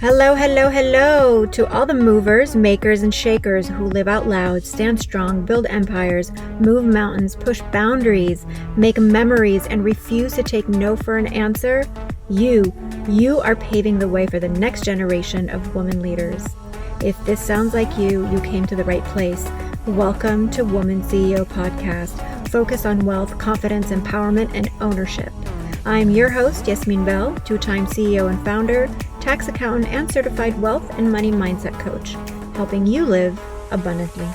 Hello, hello, hello to all the movers, makers, and shakers who live out loud, stand strong, build empires, move mountains, push boundaries, make memories, and refuse to take no for an answer. You are paving the way for the next generation of woman leaders. If this sounds like you came to the right place. Welcome to WomanCEO podcast, focused on wealth, confidence, empowerment, and ownership. I'm your host, Yasmine Belle, two-time CEO and founder, tax accountant, and certified wealth and money mindset coach, helping you live abundantly.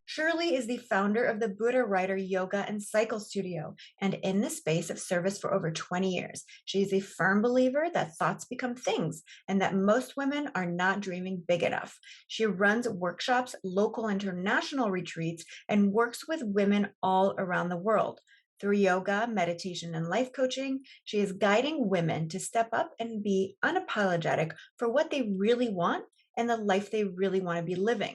Shirlee is the founder of the Buddha Writer Yoga and Cycle Studio, and in this space of service for over 20 years. She is a firm believer that thoughts become things and that most women are not dreaming big enough. She runs workshops, local international retreats, and works with women all around the world. Through yoga, meditation, and life coaching, she is guiding women to step up and be unapologetic for what they really want and the life they really want to be living.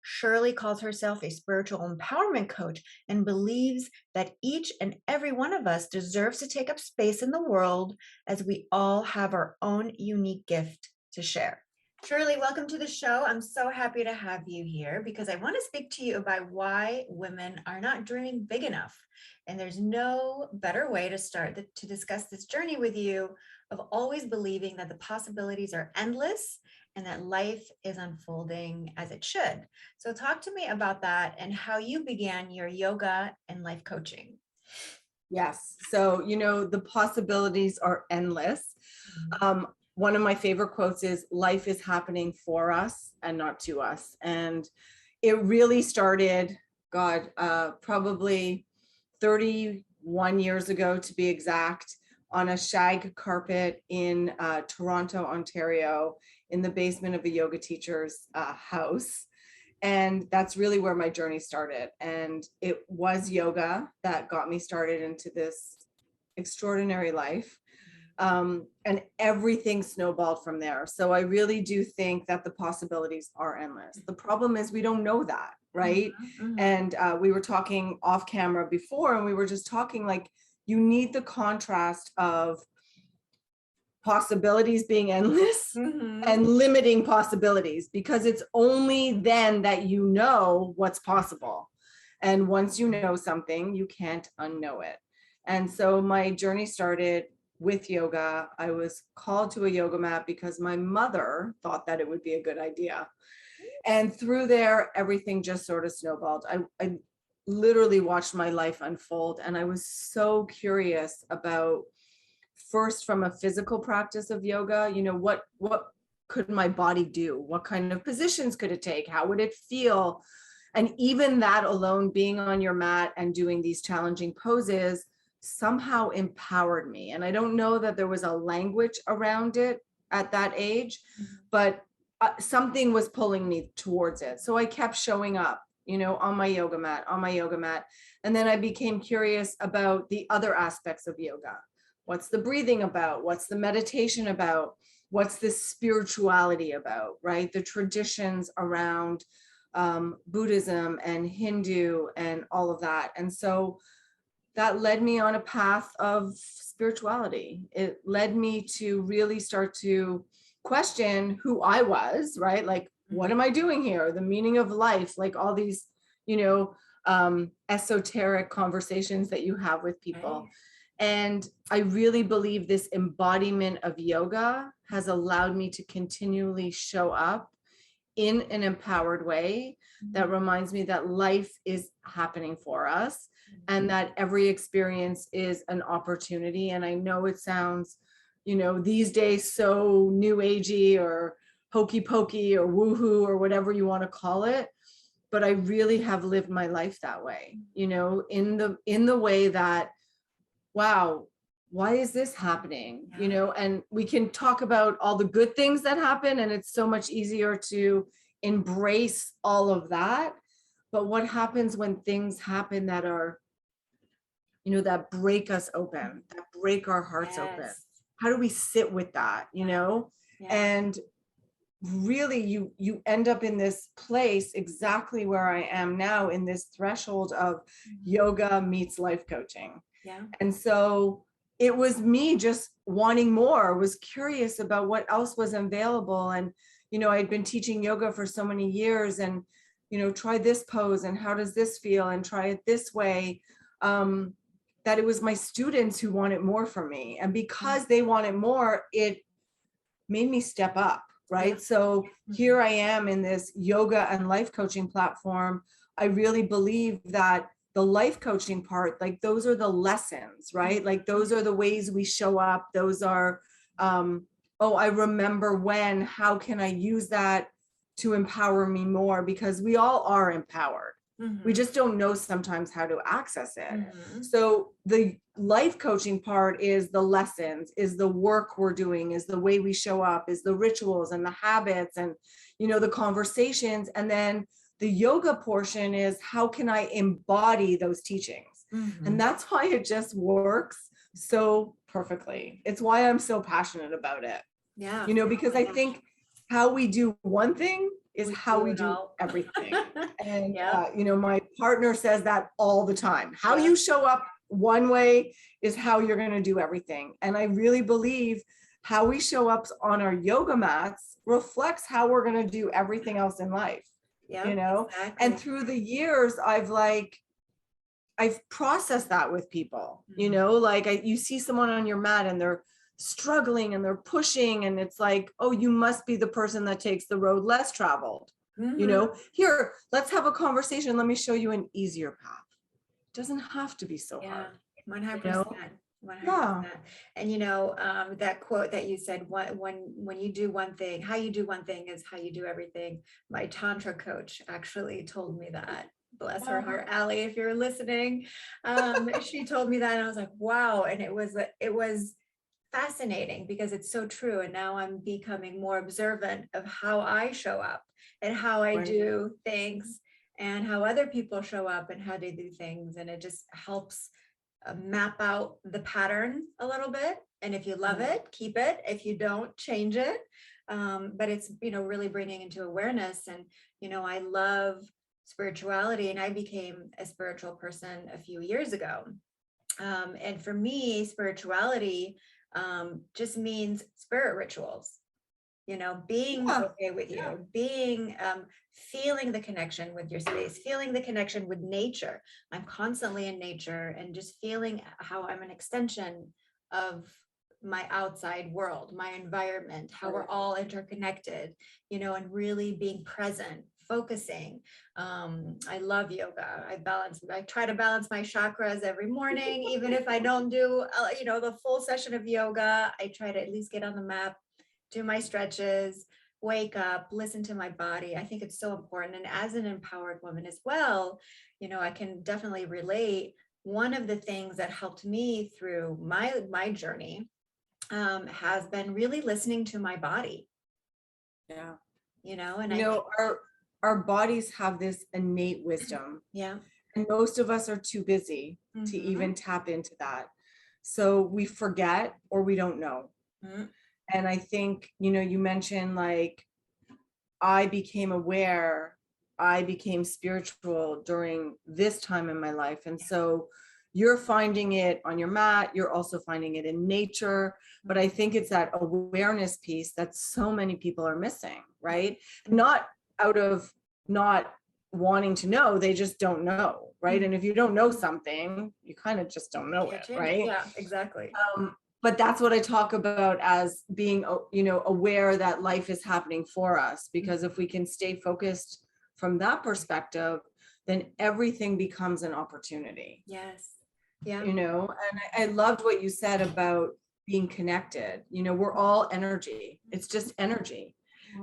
Shirlee calls herself a spiritual empowerment coach and believes that each and every one of us deserves to take up space in the world, as we all have our own unique gift to share. Shirlee, welcome to the show. I'm so happy to have you here because I want to speak to you about why women are not dreaming big enough. And there's no better way to start to discuss this journey with you of always believing that the possibilities are endless and that life is unfolding as it should. So talk to me about that and how you began your yoga and life coaching. Yes. So, the possibilities are endless. One of my favorite quotes is, life is happening for us and not to us. And it really started, probably 31 years ago, to be exact, on a shag carpet in Toronto, Ontario, in the basement of a yoga teacher's house. And that's really where my journey started. And it was yoga that got me started into this extraordinary life. And everything snowballed from there. So I really do think that the possibilities are endless. The problem is we don't know that, right? Mm-hmm. And we were talking off camera before, and we were just talking like, you need the contrast of possibilities being endless and limiting possibilities, because it's only then that you know what's possible. And once you know something, you can't unknow it. And so my journey started with yoga. I was called to a yoga mat because my mother thought that it would be a good idea. And through there, everything just sort of snowballed. I literally watched my life unfold, and I was so curious about, first, from a physical practice of yoga, what could my body do? What kind of positions could it take? How would it feel? And even that alone, being on your mat and doing these challenging poses, somehow empowered me. And I don't know that there was a language around it at that age, but something was pulling me towards it. So I kept showing up, on my yoga mat. And then I became curious about the other aspects of yoga. What's the breathing about? What's the meditation about? What's the spirituality about, right? The traditions around Buddhism and Hindu and all of that. And so that led me on a path of spirituality. It led me to really start to question who I was, right? Like, what am I doing here? The meaning of life, like all these, esoteric conversations that you have with people. Right. And I really believe this embodiment of yoga has allowed me to continually show up in an empowered way that reminds me that life is happening for us and that every experience is an opportunity. And I know it sounds, these days so new agey or hokey pokey or woohoo or whatever you want to call it. But I really have lived my life that way, in the way that, wow, why is this happening? And we can talk about all the good things that happen, and it's so much easier to embrace all of that. But what happens when things happen that are, that break us open, that break our hearts open? How do we sit with that, And really, you end up in this place exactly where I am now, in this threshold of yoga meets life coaching. Yeah. And so it was me just wanting more, was curious about what else was available. And, I'd been teaching yoga for so many years, and, try this pose and how does this feel and try it this way. That it was my students who wanted more from me. And because they wanted more, it made me step up. Right. So here I am in this yoga and life coaching platform. I really believe that the life coaching part, like those are the lessons, right? Like those are the ways we show up. Those are, I remember when, how can I use that to empower me more? Because we all are empowered. We just don't know sometimes how to access it. So the life coaching part is the lessons, is the work we're doing, is the way we show up, is the rituals and the habits and, the conversations. And then the yoga portion is how can I embody those teachings? And that's why it just works so perfectly. It's why I'm so passionate about it. Yeah. Because I think how we do one thing is how we do everything. And, my partner says that all the time. How you show up one way is how you're going to do everything. And I really believe how we show up on our yoga mats reflects how we're going to do everything else in life. Yeah, exactly. And through the years, I've processed that with people, you see someone on your mat and they're struggling and they're pushing, and it's like, oh, you must be the person that takes the road less traveled. Here, let's have a conversation. Let me show you an easier path. It doesn't have to be so hard. 100%. 100%. Yeah. And that quote that you said, when you do one thing, how you do one thing is how you do everything. My Tantra coach actually told me that. Bless her heart, Allie, if you're listening. She told me that, and I was like, wow. And it was fascinating because it's so true. And now I'm becoming more observant of how I show up and how I do things and how other people show up and how they do things. And it just helps map out the pattern a little bit. And if you love it, keep it. If you don't, change it. But it's, really bringing into awareness. And, I love spirituality, and I became a spiritual person a few years ago. And for me, spirituality just means spirit rituals, being okay with you, being, feeling the connection with your space, feeling the connection with nature. I'm constantly in nature and just feeling how I'm an extension of my outside world, my environment, how we're all interconnected, and really being present, focusing. I love yoga. I try to balance my chakras every morning, even if I don't do, the full session of yoga. I try to at least get on the mat, do my stretches, wake up, listen to my body. I think it's so important. And as an empowered woman as well, I can definitely relate. One of the things that helped me through my journey has been really listening to my body. Yeah. And our bodies have this innate wisdom. Yeah. And most of us are too busy to even tap into that. So we forget or we don't know. And I think, you mentioned like, I became aware, I became spiritual during this time in my life. And so you're finding it on your mat, you're also finding it in nature. But I think it's that awareness piece that so many people are missing, right? Not out of not wanting to know, they just don't know, right? And if you don't know something, you kind of just don't know it, right? Yeah, exactly. But that's what I talk about as being, aware that life is happening for us, because if we can stay focused from that perspective, then everything becomes an opportunity. Yes. Yeah. And I loved what you said about being connected. We're all energy. It's just energy.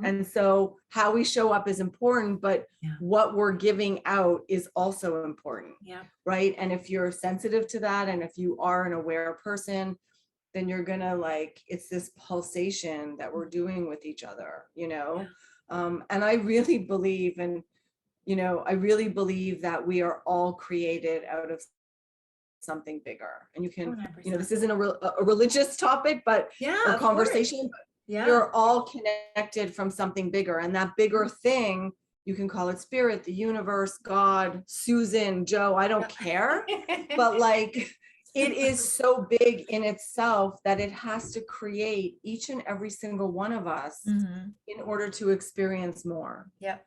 And so how we show up is important, but what we're giving out is also important. Yeah. Right. And if you're sensitive to that, and if you are an aware person, then you're gonna it's this pulsation that we're doing with each other, and I really believe that we are all created out of something bigger. And you can, 100%. This isn't a religious topic, but a conversation. You're all connected from something bigger, and that bigger thing, you can call it spirit, the universe, God, Susan, Joe, I don't care, but it is so big in itself that it has to create each and every single one of us in order to experience more. Yep.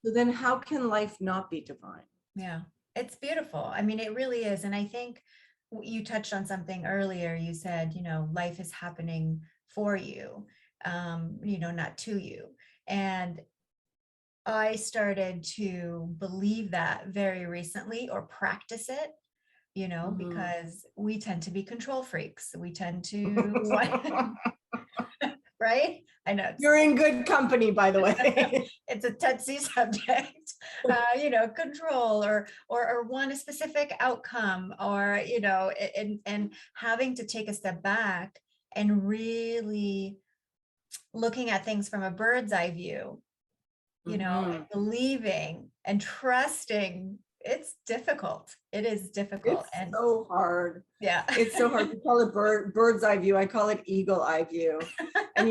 So then how can life not be divine? Yeah, it's beautiful. I mean, it really is. And I think you touched on something earlier. You said, life is happening for you, not to you. And I started to believe that very recently, or practice it, because we tend to be control freaks. We tend to, right? I know. You're in good company, by the way. It's a touchy subject, control or want a specific outcome, or, and having to take a step back and really looking at things from a bird's eye view, and believing and trusting. It's difficult. It is difficult. It's so hard. Yeah. It's so hard. We call it bird's eye view. I call it eagle eye view. And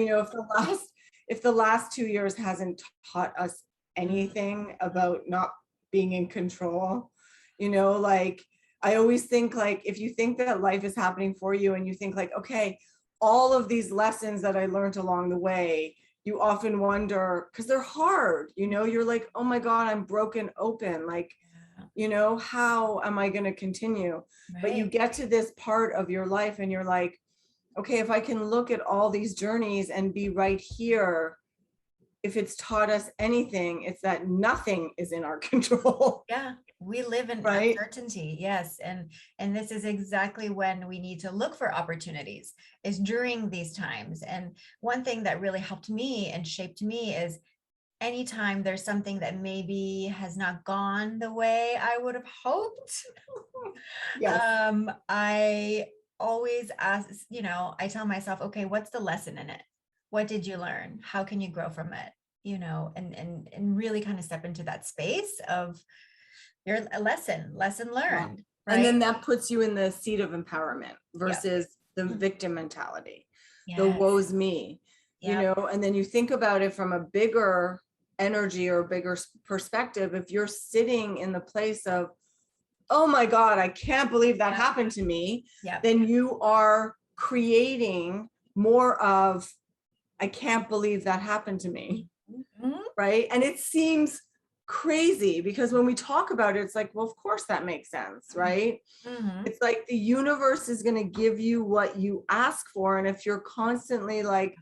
if the last 2 years hasn't taught us anything about not being in control, like I always think, like, if you think that life is happening for you and you think like, okay, all of these lessons that I learned along the way, you often wonder, because they're hard, you're like, oh my God, I'm broken open. Like, how am I going to continue? Right. But you get to this part of your life and you're like, okay, if I can look at all these journeys and be right here, if it's taught us anything, it's that nothing is in our control. Yeah. We live in uncertainty. Yes. And this is exactly when we need to look for opportunities, is during these times. And one thing that really helped me and shaped me is anytime there's something that maybe has not gone the way I would have hoped. Yes. I always ask, I tell myself, okay, what's the lesson in it? What did you learn? How can you grow from it? And really kind of step into that space of your lesson learned. Yeah. Right? And then that puts you in the seat of empowerment versus the victim mentality, the woe's me, and then you think about it from a bigger energy or bigger perspective. If you're sitting in the place of, oh my God, I can't believe that happened to me, then you are creating more of, I can't believe that happened to me. Right. And it seems crazy because when we talk about it, it's like, well, of course that makes sense, right? It's like the universe is going to give you what you ask for. And if you're constantly like,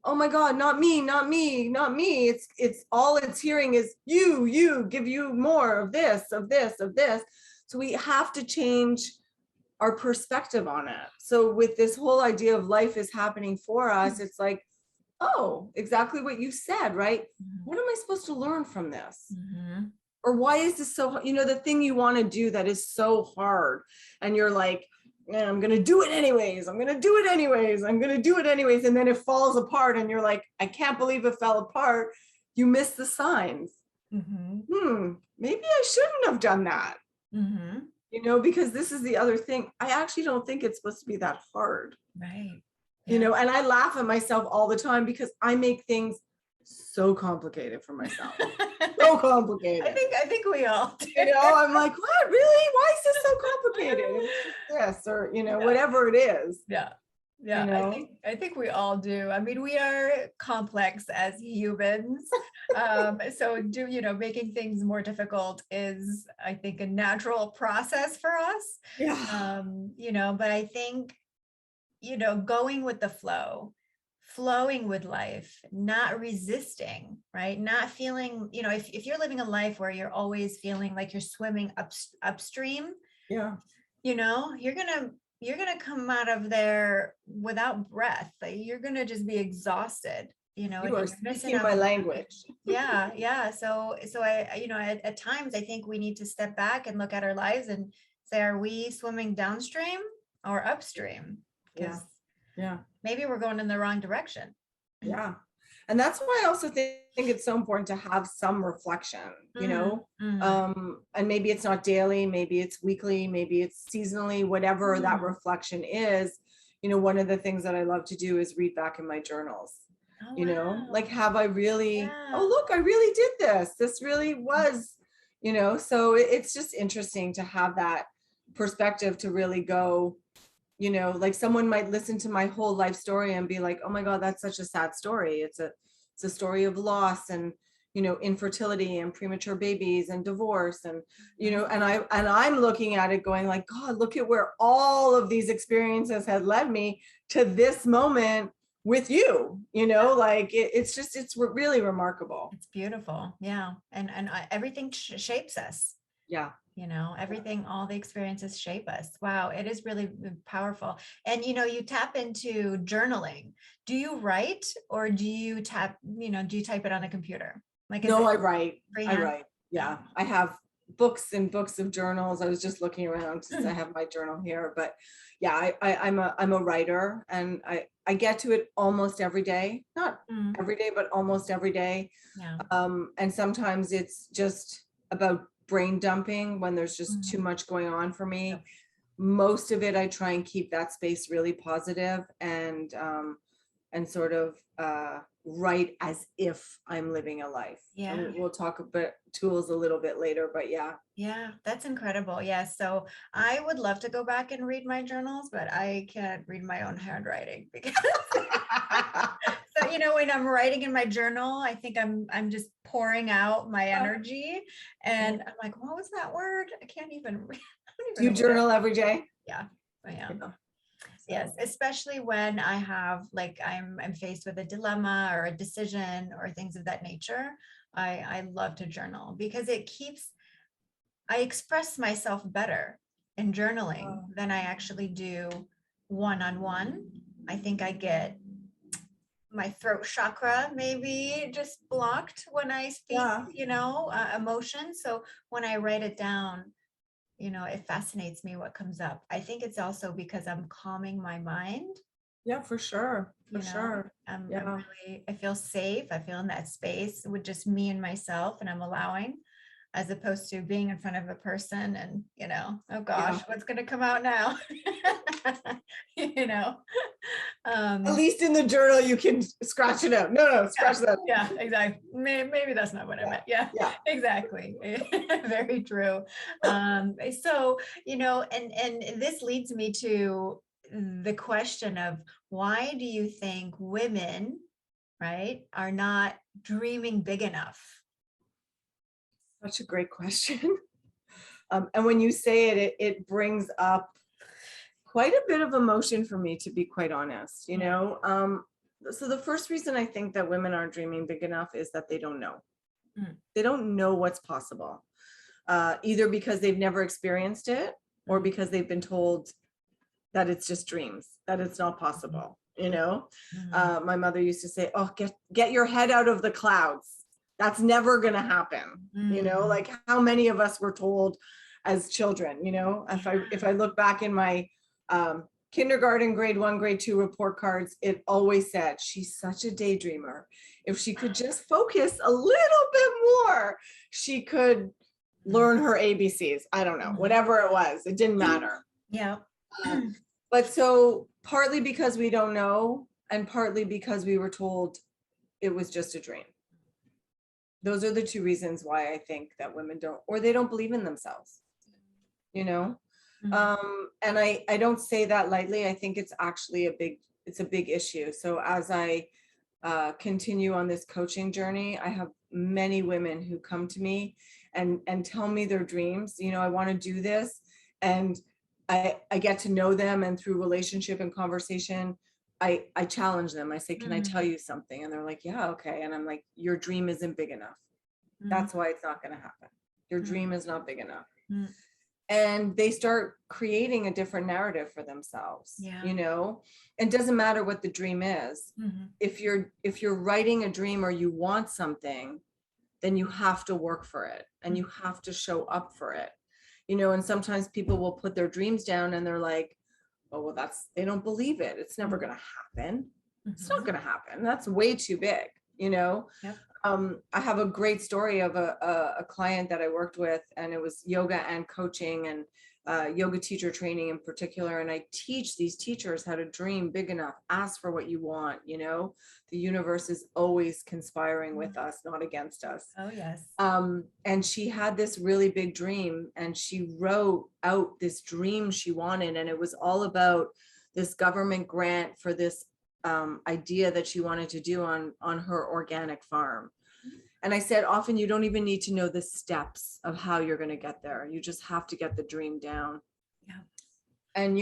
oh my God, not me, not me, not me, it's all it's hearing is you give you more of this, of this, of this. So we have to change our perspective on it. So with this whole idea of life is happening for us, it's like, oh, exactly what you said, right? What am I supposed to learn from this? Or why is this so, the thing you want to do that is so hard. And you're like, I'm going to do it anyways. I'm going to do it anyways. I'm going to do it anyways. And then it falls apart and you're like, I can't believe it fell apart. You miss the signs. Maybe I shouldn't have done that. Because this is the other thing. I actually don't think it's supposed to be that hard. Right. And I laugh at myself all the time because I make things so complicated for myself. So complicated. I think we all do. I'm like, what? Really? Why is this so complicated? This or whatever it is. Yeah. I think we all do. I mean, we are complex as humans. So making things more difficult is, I think, a natural process for us. Yeah. But I think, going with the flow, flowing with life, not resisting, right? Not feeling, if you're living a life where you're always feeling like you're swimming upstream, you're gonna come out of there without breath. Like, you're gonna just be exhausted. You are speaking my language. Yeah. So I, at times I think we need to step back and look at our lives and say, are we swimming downstream or upstream? Yeah. Maybe we're going in the wrong direction. Yeah. And that's why I also think it's so important to have some reflection, and maybe it's not daily, maybe it's weekly, maybe it's seasonally, whatever that reflection is. One of the things that I love to do is read back in my journals, like, have I really, oh, look, I really did this. This really was, so it's just interesting to have that perspective to really go, You know, like someone might listen to my whole life story and be like, oh my God, that's such a sad story. It's a story of loss and, you know, infertility and premature babies and divorce. And, you know, and I'm looking at it going like, God, look at where all of these experiences had led me to this moment with you, you know, like it's really remarkable. It's beautiful. Yeah. And everything shapes us. Yeah. You know, everything, all the experiences shape us. Wow, it is really powerful. And, you know, you tap into journaling. Do you write or do you do you type it on a computer? Like, is No, it I write. freehand? Yeah. I have books and books of journals. I was just looking around since I have my journal here, but yeah, I'm a writer, and I get to it almost every day. Not Mm, every day, but almost every day. yeah. And sometimes it's just about brain dumping when there's just Mm, too much going on for me. yep. Most of it, I try and keep that space really positive and sort of write as if I'm living a life. Yeah. And we'll talk about tools a little bit later, but yeah. Yeah, that's incredible. Yeah. So I would love to go back and read my journals, but I can't read my own handwriting because so, you know, when I'm writing in my journal, I think I'm just pouring out my energy, and I'm like, what was that word? I can't even read. I don't Do even you know what journal every day? yeah, I am. Yeah. Yes, especially when I have like I'm faced with a dilemma or a decision or things of that nature. I love to journal because I express myself better in journaling than I actually do one-on-one. I think I get my throat chakra maybe just blocked when I speak, Yeah. emotion. So when I write it down, it fascinates me what comes up. I think it's also because I'm calming my mind, Yeah, for sure. For you know. sure. Yeah. I feel safe. I feel in that space with just me and myself, and I'm allowing, as opposed to being in front of a person and, oh gosh, Yeah. what's going to come out now? you know. At Um, least in the journal, you can scratch it out. No, scratch that. yeah, exactly. Maybe that's not what I meant. Yeah, Yeah. exactly. Very true. So, and this leads me to the question of why do you think women, right, are not dreaming big enough? Such a great question. And when you say it, it brings up quite a bit of emotion for me, to be quite honest, you Yeah. know. So the first reason I think that women aren't dreaming big enough is that they don't know. Mm. They don't know what's possible, either because they've never experienced it or because they've been told that it's just dreams, that it's not possible, you know. Mhm. My mother used to say, oh, get your head out of the clouds. That's never going to happen. You know, Mm. like how many of us were told as children, you know, if I look back in my kindergarten, grade 1, grade 2 report cards, it always said, she's such a daydreamer. If she could just focus a little bit more, she could learn her ABCs. I don't know, whatever it was, it didn't matter. Yeah. But so partly because we don't know, and partly because we were told it was just a dream. Those are the two reasons why I think that women don't, or they don't believe in themselves, you know. And I don't say that lightly. I think it's actually it's a big issue. So as I continue on this coaching journey, I have many women who come to me and tell me their dreams. You know, I want to do this, and I get to know them, and through relationship and conversation, I challenge them. I say, can I tell you something? And they're like, yeah, okay. And I'm like, your dream isn't big enough. That's why it's not going to happen. Your dream is not big enough. And they start creating a different narrative for themselves. Yeah. You know, it doesn't matter what the dream is. If you're writing a dream or you want something, then you have to work for it and you have to show up for it. You know, and sometimes people will put their dreams down and they're like, oh, well, they don't believe it. It's never going to happen. It's not going to happen. That's way too big, you know? Yep. I have a great story of a client that I worked with, and it was yoga and coaching and yoga teacher training in particular. And I teach these teachers how to dream big enough, ask for what you want. You know, the universe is always conspiring with us, not against us. Oh, yes. And she had this really big dream, and she wrote out this dream she wanted. And it was all about this government grant for this idea that she wanted to do on her organic farm. And I said, often you don't even need to know the steps of how you're going to get there. You just have to get the dream down. Yeah. And,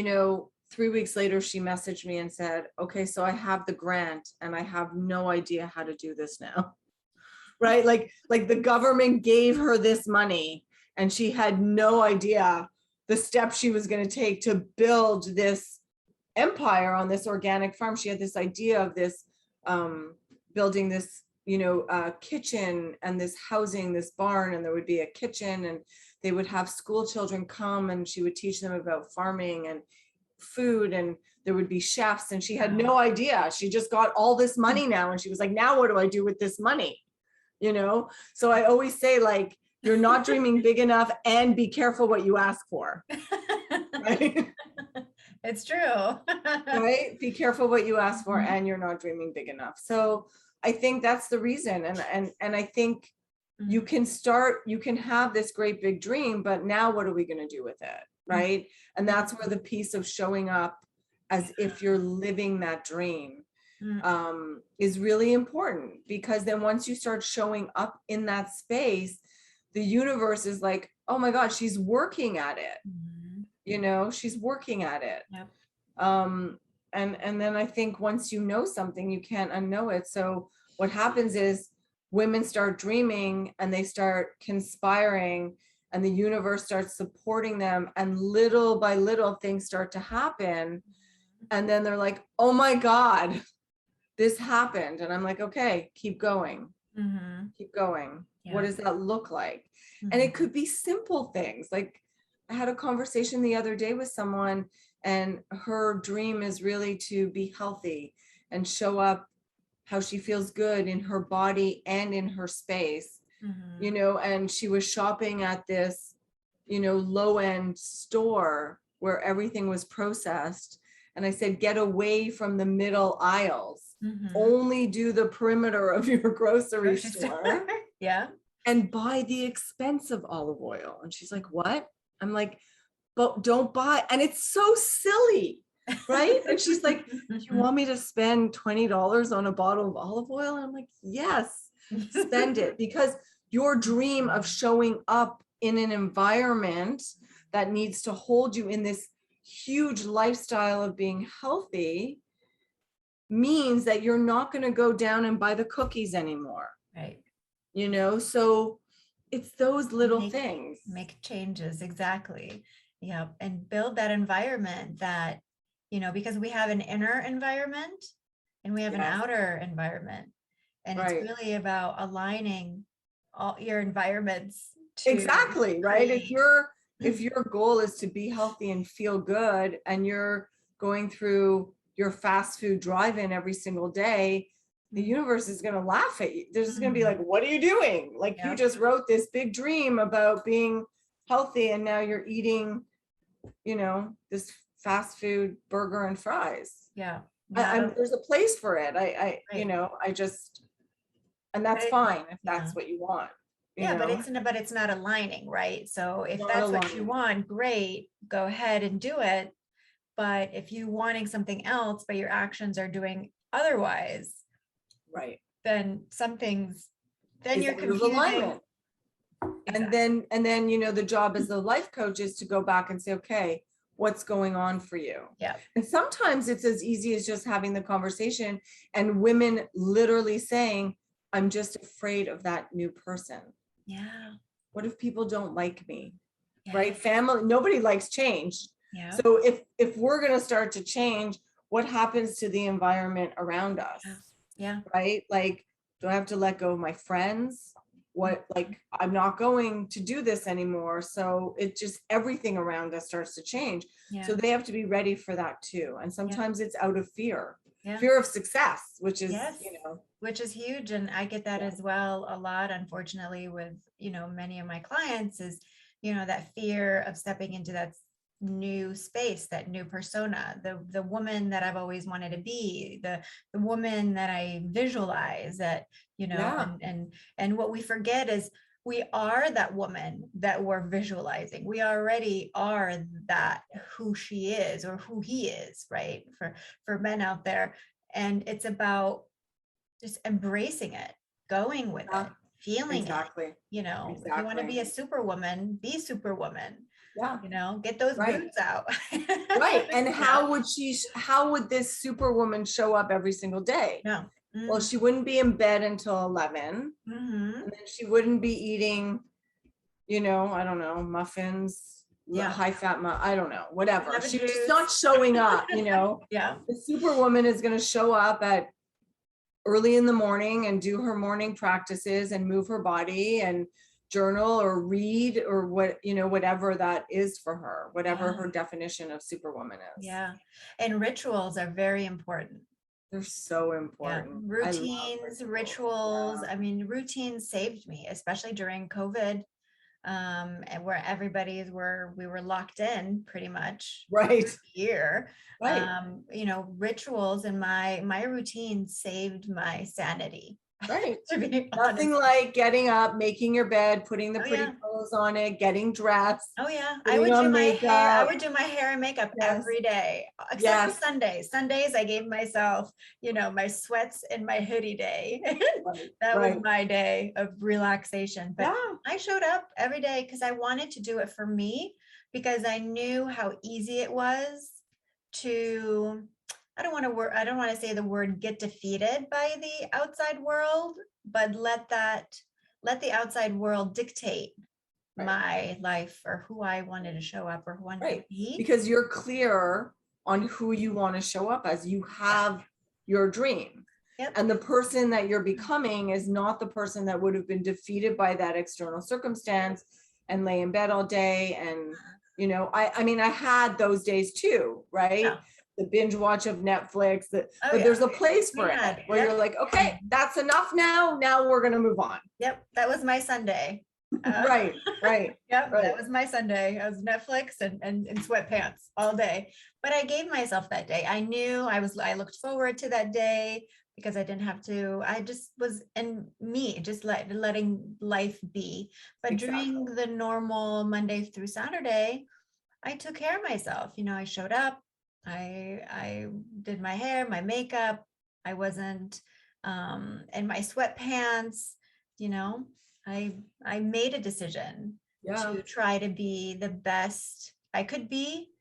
3 weeks later, she messaged me and said, okay, so I have the grant and I have no idea how to do this now. Right? Like the government gave her this money and she had no idea the steps she was going to take to build this empire on this organic farm. She had this idea of this, building this, kitchen and this housing, this barn, and there would be a kitchen and they would have school children come and she would teach them about farming and food and there would be chefs, and she had no idea. She just got all this money now and she was like, now what do I do with this money? So I always say, like, you're not dreaming big enough, and be careful what you ask for. Right? It's true. Right? Be careful what you ask for, and you're not dreaming big enough. So I think that's the reason. And I think you can have this great big dream, but now what are we going to do with it? Right? And that's where the piece of showing up as if you're living that dream is really important, because then once you start showing up in that space, the universe is like, oh my God, she's working at it. She's working at it. Yep. And then I think once you know something, you can't unknow it. So what happens is women start dreaming and they start conspiring and the universe starts supporting them, and little by little things start to happen. And then they're like, oh my God, this happened. And I'm like, okay, keep going. Keep going. Yeah. What does that look like? And it could be simple things. Like, I had a conversation the other day with someone, and her dream is really to be healthy and show up how she feels good in her body and in her space, and she was shopping at this, low-end store where everything was processed. And I said, get away from the middle aisles. Only do the perimeter of your grocery store. Yeah. And buy the expensive olive oil. And she's like, what? I'm like, but don't buy. And it's so silly, right? And she's like, do you want me to spend $20 on a bottle of olive oil? And I'm like, yes, spend it. Because your dream of showing up in an environment that needs to hold you in this huge lifestyle of being healthy means that you're not going to go down and buy the cookies anymore. Right. So it's those little things. Make changes. Exactly. Yeah. And build that environment that, because we have an inner environment and we have an outer environment. And it's really about aligning all your environments to exactly, right? If your goal is to be healthy and feel good, and you're going through your fast food drive-in every single day, the universe is going to laugh at you. They're just going to be like, what are you doing? Like, you just wrote this big dream about being healthy, and now you're eating, this fast food burger and fries. Yeah. There's a place for it. And that's fine if that's what you want. But it's not aligning, right? So if that's what you want, great, go ahead and do it. But if you're wanting something else, but your actions are doing otherwise, right, then you're confusing. Alignment. Exactly. And then the job as the life coach is to go back and say, okay, what's going on for you? Yeah. And sometimes it's as easy as just having the conversation and women literally saying, I'm just afraid of that new person. Yeah. What if people don't like me? Yeah. Right? Family, nobody likes change. Yeah. So if we're going to start to change, what happens to the environment around us? Yeah. Right? Like, do I have to let go of my friends? I'm not going to do this anymore. So it just, everything around us starts to change. Yeah. So they have to be ready for that too. And sometimes it's out of fear. Yeah. Fear of success, which is, which is huge. And I get that as well a lot, unfortunately, with, many of my clients is, that fear of stepping into that new space, that new persona, the woman that I've always wanted to be, the woman that I visualize, that, and what we forget is we are that woman that we're visualizing. We already are that, who she is or who he is, right? For men out there. And it's about just embracing it, going with Yeah, it, feeling exactly. it. You know, if you want to Exactly. be a superwoman, be superwoman. Yeah. You know, get those Right. boots out. Right. And Yeah. how would this superwoman show up every single day? No. Well, she wouldn't be in bed until 11, Mm-hmm. and then she wouldn't be eating, I don't know, muffins, Yeah. high fat, I don't know, whatever. Have a She's just juice. not showing up, Yeah. The superwoman is going to show up at early in the morning and do her morning practices and move her body and journal or read or whatever that is for her, whatever her definition of superwoman is. Yeah. And rituals are very important. They're so Yeah. important. Routines, rituals. I mean, routines saved me, especially during COVID, and where we were locked in pretty much Right. for a year. Right. Rituals and my routine saved my sanity. Right. To be Nothing honest. like getting up, making your bed, putting the Oh, pretty yeah. clothes on it, getting dressed, Oh yeah, I putting would do on my hair. I makeup. would do my hair and makeup Yes. every day, except Yes. for Sundays. Sundays, I gave myself, my sweats and my hoodie day. Right. That was Right. my day of relaxation. But Yeah. I showed up every day because I wanted to do it for me, because I knew how easy it was to, I don't want to say the word get defeated by the outside world, but let the outside world dictate Right. my life or who I wanted to show up or who I wanted Right. to be. Because you're clear on who you want to show up as. You have your dream. Yep. And the person that you're becoming is not the person that would have been defeated by that external circumstance and lay in bed all day. And, I mean, I had those days too, right? Yeah. The binge watch of Netflix, but yeah. there's a place for Yeah. it where you're like, okay, that's enough now. Now we're going to move on. Yep. That was my Sunday. Right. Yep. Right. That was my Sunday. I was Netflix and sweatpants all day. But I gave myself that day. I knew I looked forward to that day because I didn't have to. I just was in me, just letting life be. But Exactly. during the normal Monday through Saturday, I took care of myself. I showed up. I did my hair, my makeup. I wasn't in my sweatpants. I made a decision to try to be the best I could be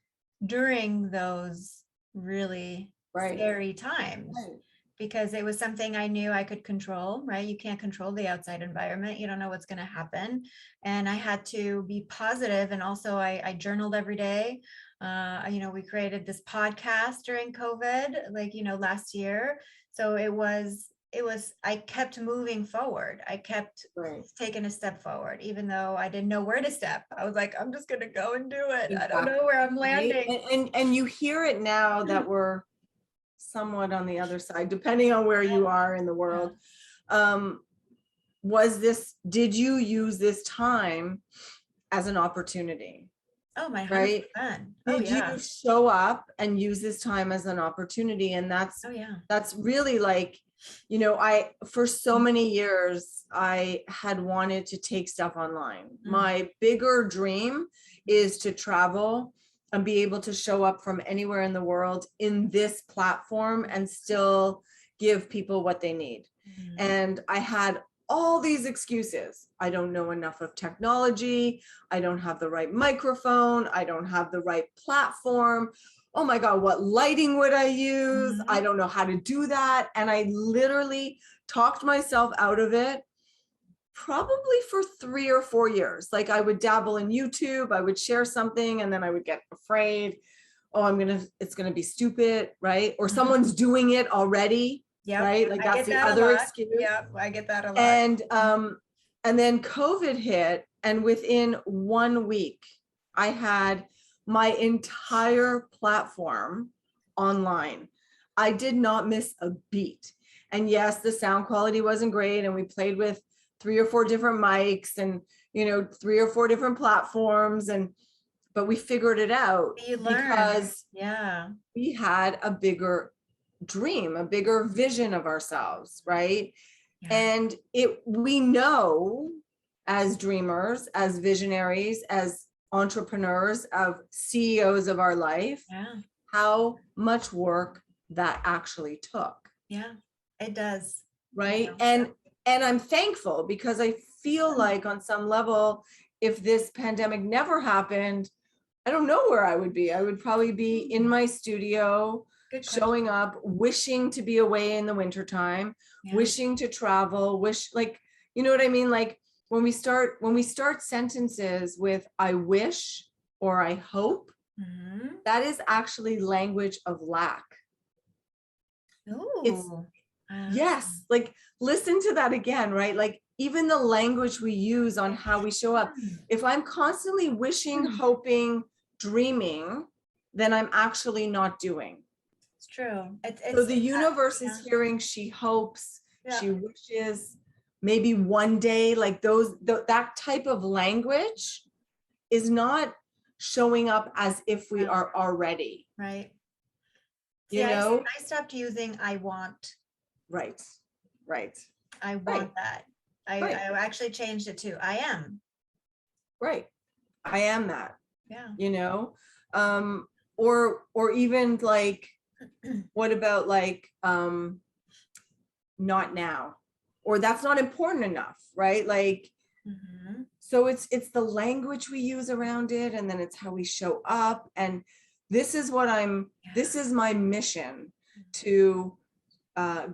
during those really scary times. Right. Because it was something I knew I could control, right? You can't control the outside environment. You don't know what's going to happen. And I had to be positive. And also I journaled every day. We created this podcast during COVID, last year. So it was, I kept moving forward. I kept taking a step forward, even though I didn't know where to step. I was like, I'm just going to go and do it. Exactly. I don't know where I'm landing. Right? And you hear it now that we're somewhat on the other side, depending on where you are in the world. Did you use this time as an opportunity? Oh, my 100%. Right? Did you show up and use this time as an opportunity? And that's really like, for so many years, I had wanted to take stuff online. My bigger dream is to travel and be able to show up from anywhere in the world in this platform and still give people what they need. And I had all these excuses. I don't know enough of technology. I don't have the right microphone. I don't have the right platform. Oh my God, what lighting would I use? I don't know how to do that. And I literally talked myself out of it probably for 3 or 4 years. Like I would dabble in YouTube, I would share something, and then I would get afraid. Oh, it's going to be stupid, right? Or someone's doing it already, right? Like that's the other excuse. Yeah, I get that a lot. And then COVID hit, and within 1 week, I had my entire platform online. I did not miss a beat. And yes, the sound quality wasn't great, and we played with 3 or 4 different mics and 3 or 4 different platforms, but we figured it out because we had a bigger dream, a bigger vision of ourselves, right? And we know as dreamers, as visionaries, as entrepreneurs, of CEOs of our life, Yeah. how much work that actually took. Yeah, it does. Right. Yeah. And I'm thankful, because I feel like on some level, if this pandemic never happened, I don't know where I would be. I would probably be in my studio, Good question. showing up, wishing to be away in the wintertime, Yeah. wishing to travel, like, you know what I mean? Like when we start sentences with I wish or I hope, Mhm. that is actually language of lack. It's Ooh. yes, like listen to that again, right? Like even the language we use on how we show up. If I'm constantly wishing, hoping, dreaming, then I'm actually not doing. It's true. So the It's universe is yeah. hearing, she hopes, Yeah. she wishes, maybe one day, like that type of language is not showing up as if we Yeah. are already, Right. See, you know? I stopped using I want. Right, right, I right, want that. right, I actually changed it to I am. right. I am that, Yeah. you know? Or even like, what about like, not now, or that's not important enough, right? Like, Mhm. so it's the language we use around it, and then it's how we show up. And this is what this is my mission, to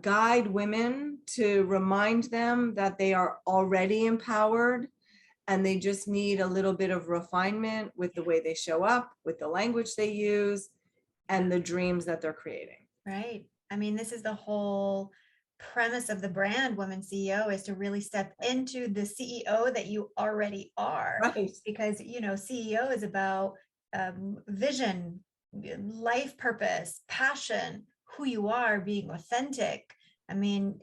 guide women, to remind them that they are already empowered, and they just need a little bit of refinement with the way they show up, with the language they use, and the dreams that they're creating. Right. I mean, this is the whole premise of the brand Woman CEO, is to really step into the CEO that you already are. Right. Because, CEO is about vision, life purpose, passion, who you are, being authentic. I mean,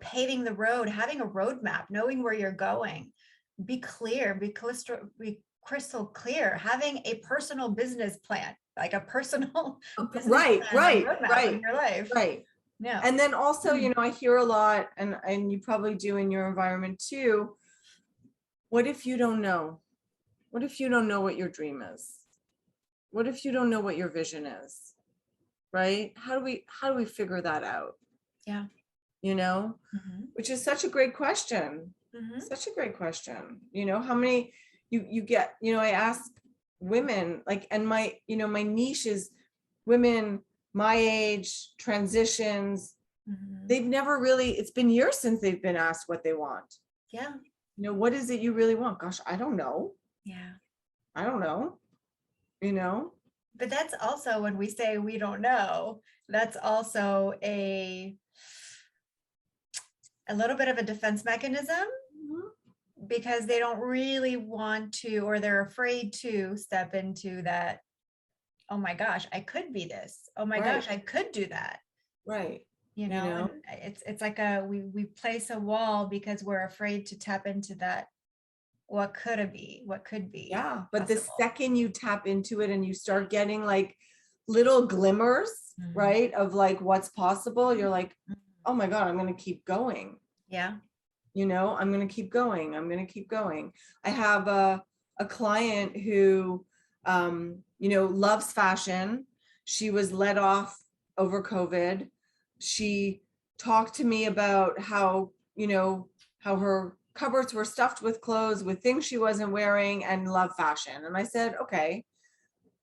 paving the road, having a roadmap, knowing where you're going, be clear, be crystal clear, having a personal business plan, like a personal business Right, plan, a right, roadmap of right, your life. right. Yeah. And then also, I hear a lot, and you probably do in your environment too. What if you don't know? What if you don't know what your dream is? What if you don't know what your vision is? Right? How do we figure that out? Yeah. Mhm. Which is such a great question. Mhm. Such a great question. How many you get, I ask women, like, and my niche is women my age, transitions. Mhm. They've never really, it's been years since they've been asked what they want. Yeah. What is it you really want? Gosh, I don't know. Yeah. I don't know. You know? But that's also, when we say we don't know, that's also a little bit of a defense mechanism, Mhm. because they don't really want to, or they're afraid to step into that. Oh my gosh, I could be this. Oh my Right, gosh, I could do that. right. And it's like we place a wall because we're afraid to tap into that. What could be Yeah. But the possible. second you tap into it and you start getting like little glimmers, Mhm. right, of like what's possible, you're like, Mhm. oh my God, I'm going to keep going. Yeah. I'm going to keep going. I'm going to keep going. I have a client who, loves fashion. She was let off over COVID. She talked to me about how her cupboards were stuffed with clothes, with things she wasn't wearing, and love fashion. And I said, okay,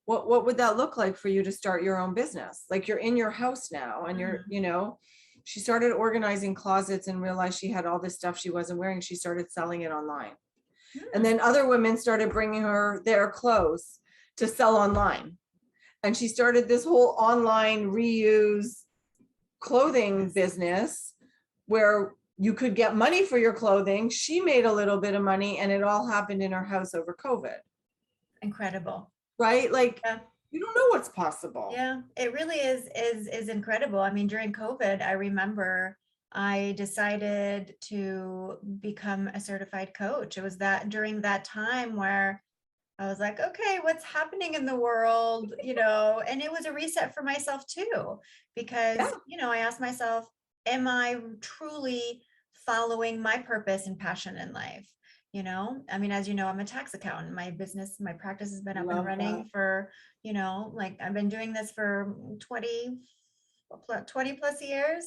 what would that look like for you to start your own business? Like, you're in your house now, and she started organizing closets and realized she had all this stuff she wasn't wearing. She started selling it online. And Hmm. then other women started bringing her their clothes to sell online. And she started this whole online reuse clothing business where you could get money for your clothing. She made a little bit of money, and it all happened in her house over COVID. Incredible. Right? Like, Yeah. you don't know what's possible. Yeah, it really is incredible. I mean, during COVID, I remember I decided to become a certified coach. It was that during that time where I was like, okay, what's happening in the world? And it was a reset for myself too, because, Yeah. I asked myself, am I truly following my purpose and passion in life? I mean, as you know, I'm a tax accountant. My practice has been up and Love running that. for, like I've been doing this for 20 plus years.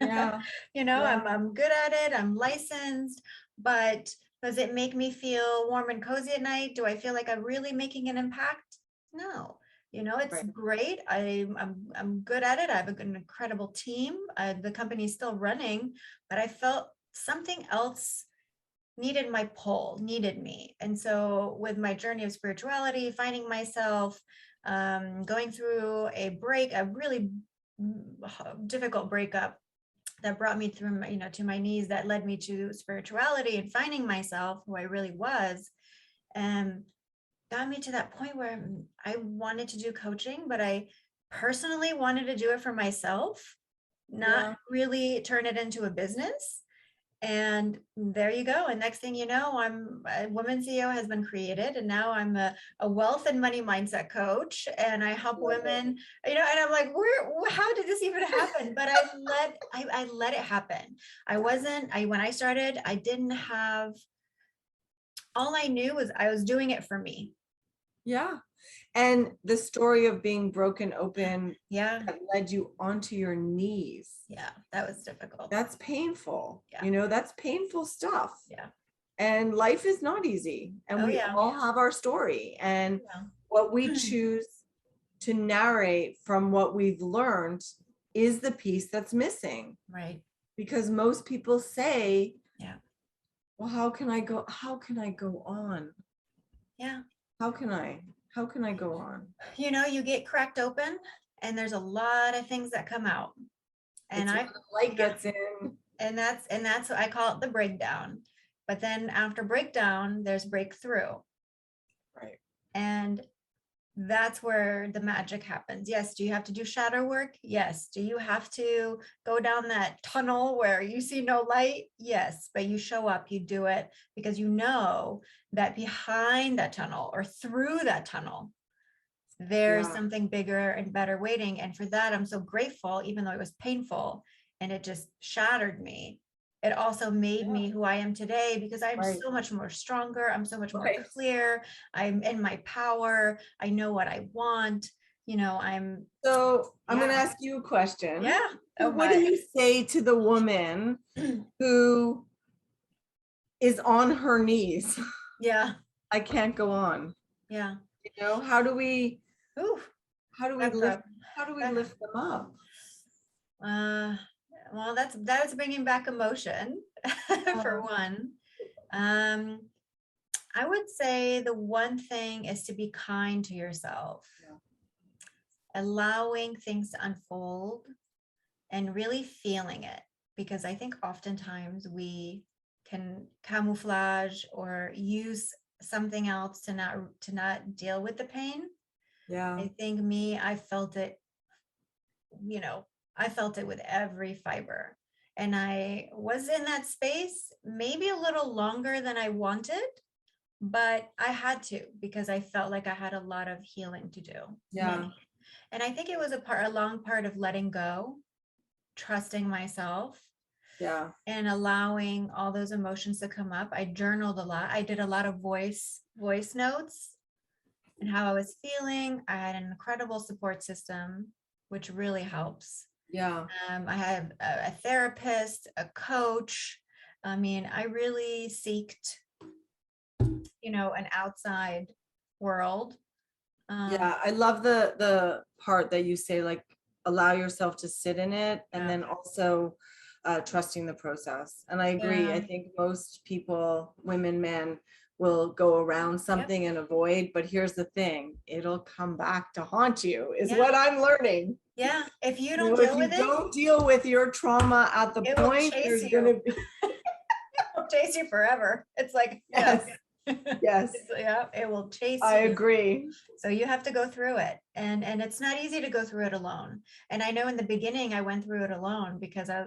Yeah. Yeah. I'm good at it. I'm licensed, but does it make me feel warm and cozy at night? Do I feel like I'm really making an impact? No. It's Right. great. I'm good at it. I have an incredible team. The company's still running, but I felt something else needed me. And so with my journey of spirituality, finding myself, going through a really difficult breakup that brought me through, to my knees, that led me to spirituality and finding myself, who I really was, and got me to that point where I wanted to do coaching, but I personally wanted to do it for myself, not Yeah. really turn it into a business. And there you go. And next thing you know, I'm a WomanCEO has been created, and now I'm a wealth and money mindset coach, and I help Love it. women. And I'm like, how did this even happen? But I let it happen. When I started, I didn't have. All I knew was I was doing it for me. Yeah. And the story of being broken open Yeah, that led you onto your knees. yeah, that was difficult. That's painful. Yeah, That's painful stuff. yeah. And life is not easy. And Oh we yeah, all have our story. And yeah. what we choose to narrate from what we've learned is the piece that's missing. Right. Because most people say, Yeah, well, how can I go on? yeah. How can I go on? You get cracked open, and there's a lot of things that come out. And It's when I, the light gets in. and that's what I call it, the breakdown. But then after breakdown, there's breakthrough. Right. And that's where the magic happens. Yes. Do you have to do shadow work? Yes. Do you have to go down that tunnel where you see no light? Yes. But you show up, you do it, because you know that behind that tunnel, or through that tunnel, there's Yeah. something bigger and better waiting. And for that, I'm so grateful, even though it was painful and it just shattered me. It also made Yeah. me who I am today, because I'm Right. so much more stronger. I'm so much more Right. clear. I'm in my power. I know what I want. I'm, So I'm going to yeah, ask you a question. yeah. So Oh what do my. you say to the woman who is on her knees? Yeah, I can't go on. yeah. How do we Ooh, how do we back lift up. how do we Back. lift them up? Uh, well, that's bringing back emotion for Uh, one. Um, I would say the one thing is to be kind to yourself, yeah. allowing things to unfold and really feeling it. Because I think oftentimes we can camouflage or use something else to not deal with the pain. Yeah. I think I felt it, you know, I felt it with every fiber. And I was in that space maybe a little longer than I wanted, but I had to, because I felt like I had a lot of healing to do. Yeah. Many. And I think it was a long part of letting go, trusting myself, Yeah. and allowing all those emotions to come up. I journaled a lot. I did a lot of voice notes and how I was feeling. I had an incredible support system, which really helps. Yeah. I had a therapist, a coach. I mean, I really seeked, an outside world. Yeah. I love the part that you say, like, allow yourself to sit in it, and Yeah, then also trusting the process. And I agree. I yeah, think most people, women, men, will go around yep, something and avoid, but here's the thing, it'll come back to haunt you, is yeah, what I'm learning. yeah. If you don't If deal you with it, don't deal with your trauma at the it will point, chase there's you. gonna be It'll chase you forever. It's like, yes. yes, yes, Yeah, it will chase I you. agree. So you have to go through it. And it's not easy to go through it alone. And I know in the beginning I went through it alone, because I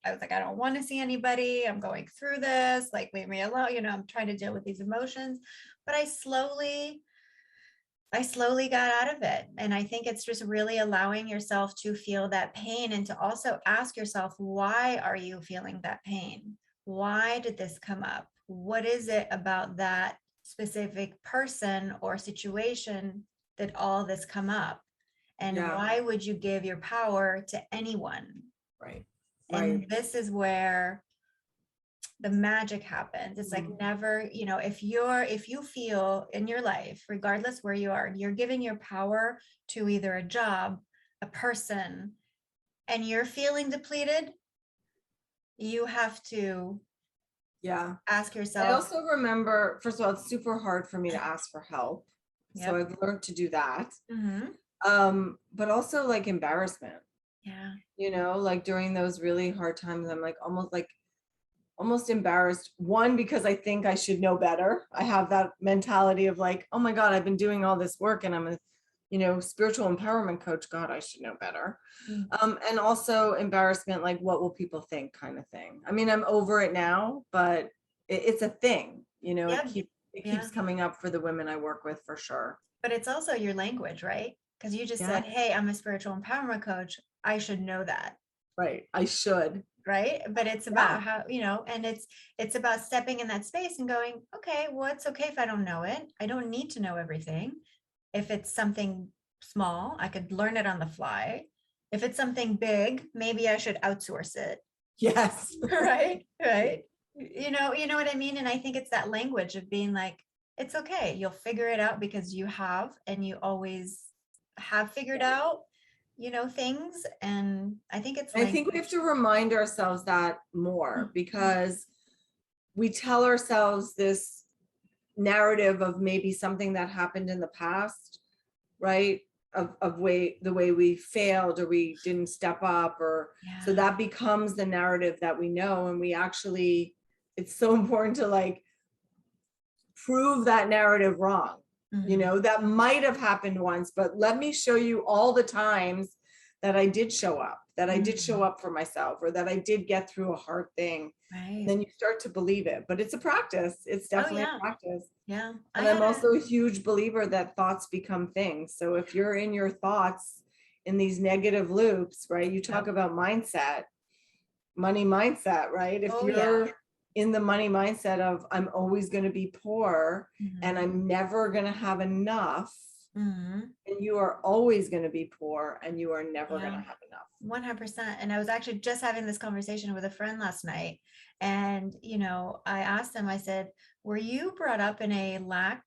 was like, I don't want to see anybody. I'm going through this, like, leave me alone. I'm trying to deal with these emotions. But I slowly got out of it. And I think it's just really allowing yourself to feel that pain, and to also ask yourself, why are you feeling that pain? Why did this come up? what is it about that specific person or situation that all this come up? And Yeah. why would you give your power to anyone? Right. And Right. this is where the magic happens. It's like never, if you feel in your life, regardless where you are, you're giving your power to either a job, a person, and you're feeling depleted, you have to Yeah. ask I yourself. also remember, first of all, it's super hard for me to ask for help. So Yep. I've learned to do that. Mm-hmm. But also like embarrassment, Yeah. like during those really hard times, I'm like almost embarrassed. One, because I think I should know better. I have that mentality of like, oh my God, I've been doing all this work and I'm a, spiritual empowerment coach. God, I should know better. And also embarrassment, like what will people think kind of thing. I mean, I'm over it now, but it's a thing, Yep. it Yeah. keeps coming up for the women I work with for sure. But it's also your language, right? Because you just Yeah. said, hey, I'm a spiritual empowerment coach. I should know that. Right. I should. Right. But it's about how, and it's about stepping in that space and going, okay, well, it's okay if I don't know it. I don't need to know everything. If it's something small, I could learn it on the fly. If it's something big, maybe I should outsource it. Yes. Right. Right. You know what I mean? And I think it's that language of being like, it's okay. You'll figure it out because you have, and you always have figured out, things. And I think it's I think we have to remind ourselves that more, because we tell ourselves this narrative of maybe something that happened in the past, right? Of the way we failed or we didn't step up, or so that becomes the narrative that we know. And we actually, it's so important to like prove that narrative wrong. That might have happened once, but let me show you all the times that I did show up, that I did show up for myself, or that I did get through a hard thing. Right. Then you start to believe it, but it's a practice. It's definitely a practice. Yeah. And I'm also a huge believer that thoughts become things. So if you're in your thoughts in these negative loops, right? You talk about mindset, money mindset, right? If you're in the money mindset of I'm always going to be poor and I'm never going to have enough, and you are always going to be poor and you are never going to have enough. 100%. And I was actually just having this conversation with a friend last night. And, I asked him, I said, were you brought up in a lack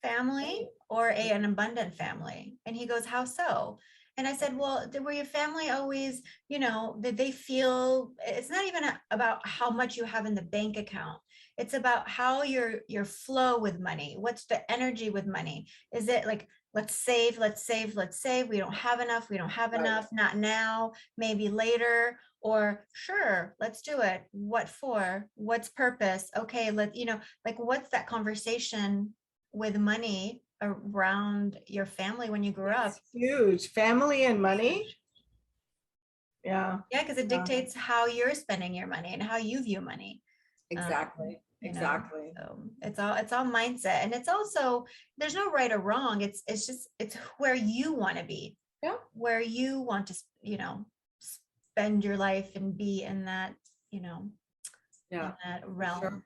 family or an abundant family? And he goes, how so? And I said, well, were your family always, did they feel, it's not even about how much you have in the bank account. It's about how your flow with money. What's the energy with money? Is it like, let's save, let's save, let's save. We don't have enough. We don't have enough. Not now, maybe later, or sure, let's do it. What for? What's purpose? Okay, like what's that conversation with money around your family when you grew up? Huge. Family and money. Yeah. Yeah, because it dictates how you're spending your money and how you view money. Exactly. Exactly. So it's all mindset. And it's also, there's no right or wrong. It's where you want to be. Yeah. Where you want to, spend your life and be in that, in that realm.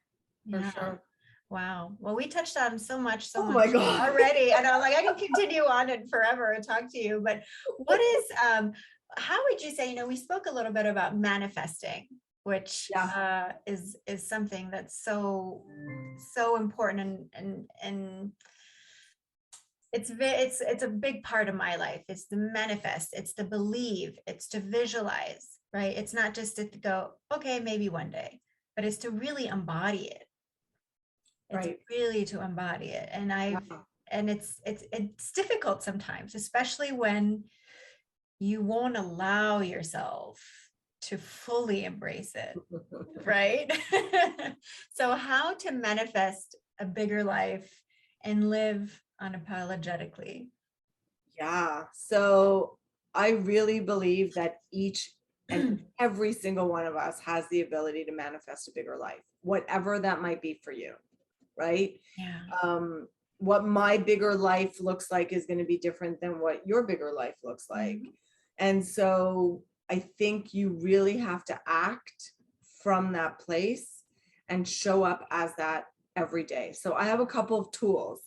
For sure. Wow. Well, we touched on so much Oh my God. already. And I'm like, I can continue on and forever and talk to you. But what is, how would you say, we spoke a little bit about manifesting, which is something that's so important, and it's a big part of my life. It's to manifest, it's to believe, it's to visualize, right? It's not just to go, okay, maybe one day, but it's to really embody it. It's really to embody it. And it's difficult sometimes, especially when you won't allow yourself to fully embrace it, right? So how to manifest a bigger life and live unapologetically? Yeah. So I really believe that each and every single one of us has the ability to manifest a bigger life, whatever that might be for you. Right? Yeah. What my bigger life looks like is going to be different than what your bigger life looks like. And so I think you really have to act from that place and show up as that every day. So I have a couple of tools.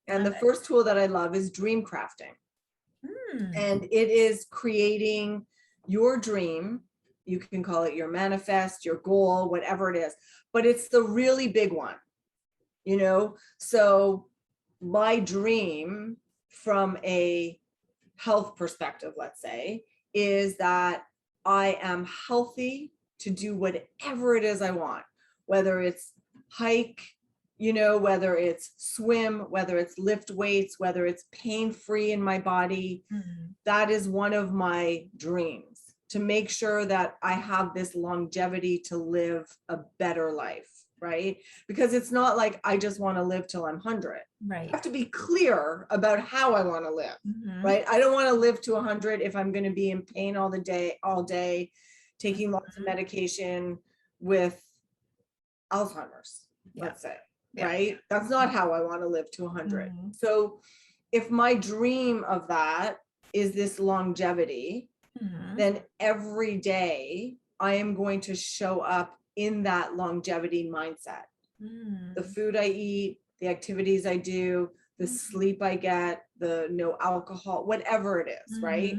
And Love the it. first tool that I love is dream crafting. And it is creating your dream. You can call it your manifest, your goal, whatever it is, but it's the really big one, you know? So my dream from a health perspective, let's say, is that I am healthy to do whatever it is I want, whether it's hike, you know, whether it's swim, whether it's lift weights, whether it's pain-free in my body. That is one of my dreams, to make sure that I have this longevity to live a better life, right? Because it's not like I just want to live till I'm 100. Right. I have to be clear about how I want to live, right? I don't want to live to 100 if I'm going to be in pain all day, taking lots of medication with Alzheimer's, let's say, right? That's not how I want to live to 100. So if my dream of that is this longevity, then every day I am going to show up in that longevity mindset. The food I eat, the activities I do, the sleep I get, the no alcohol, whatever it is, right?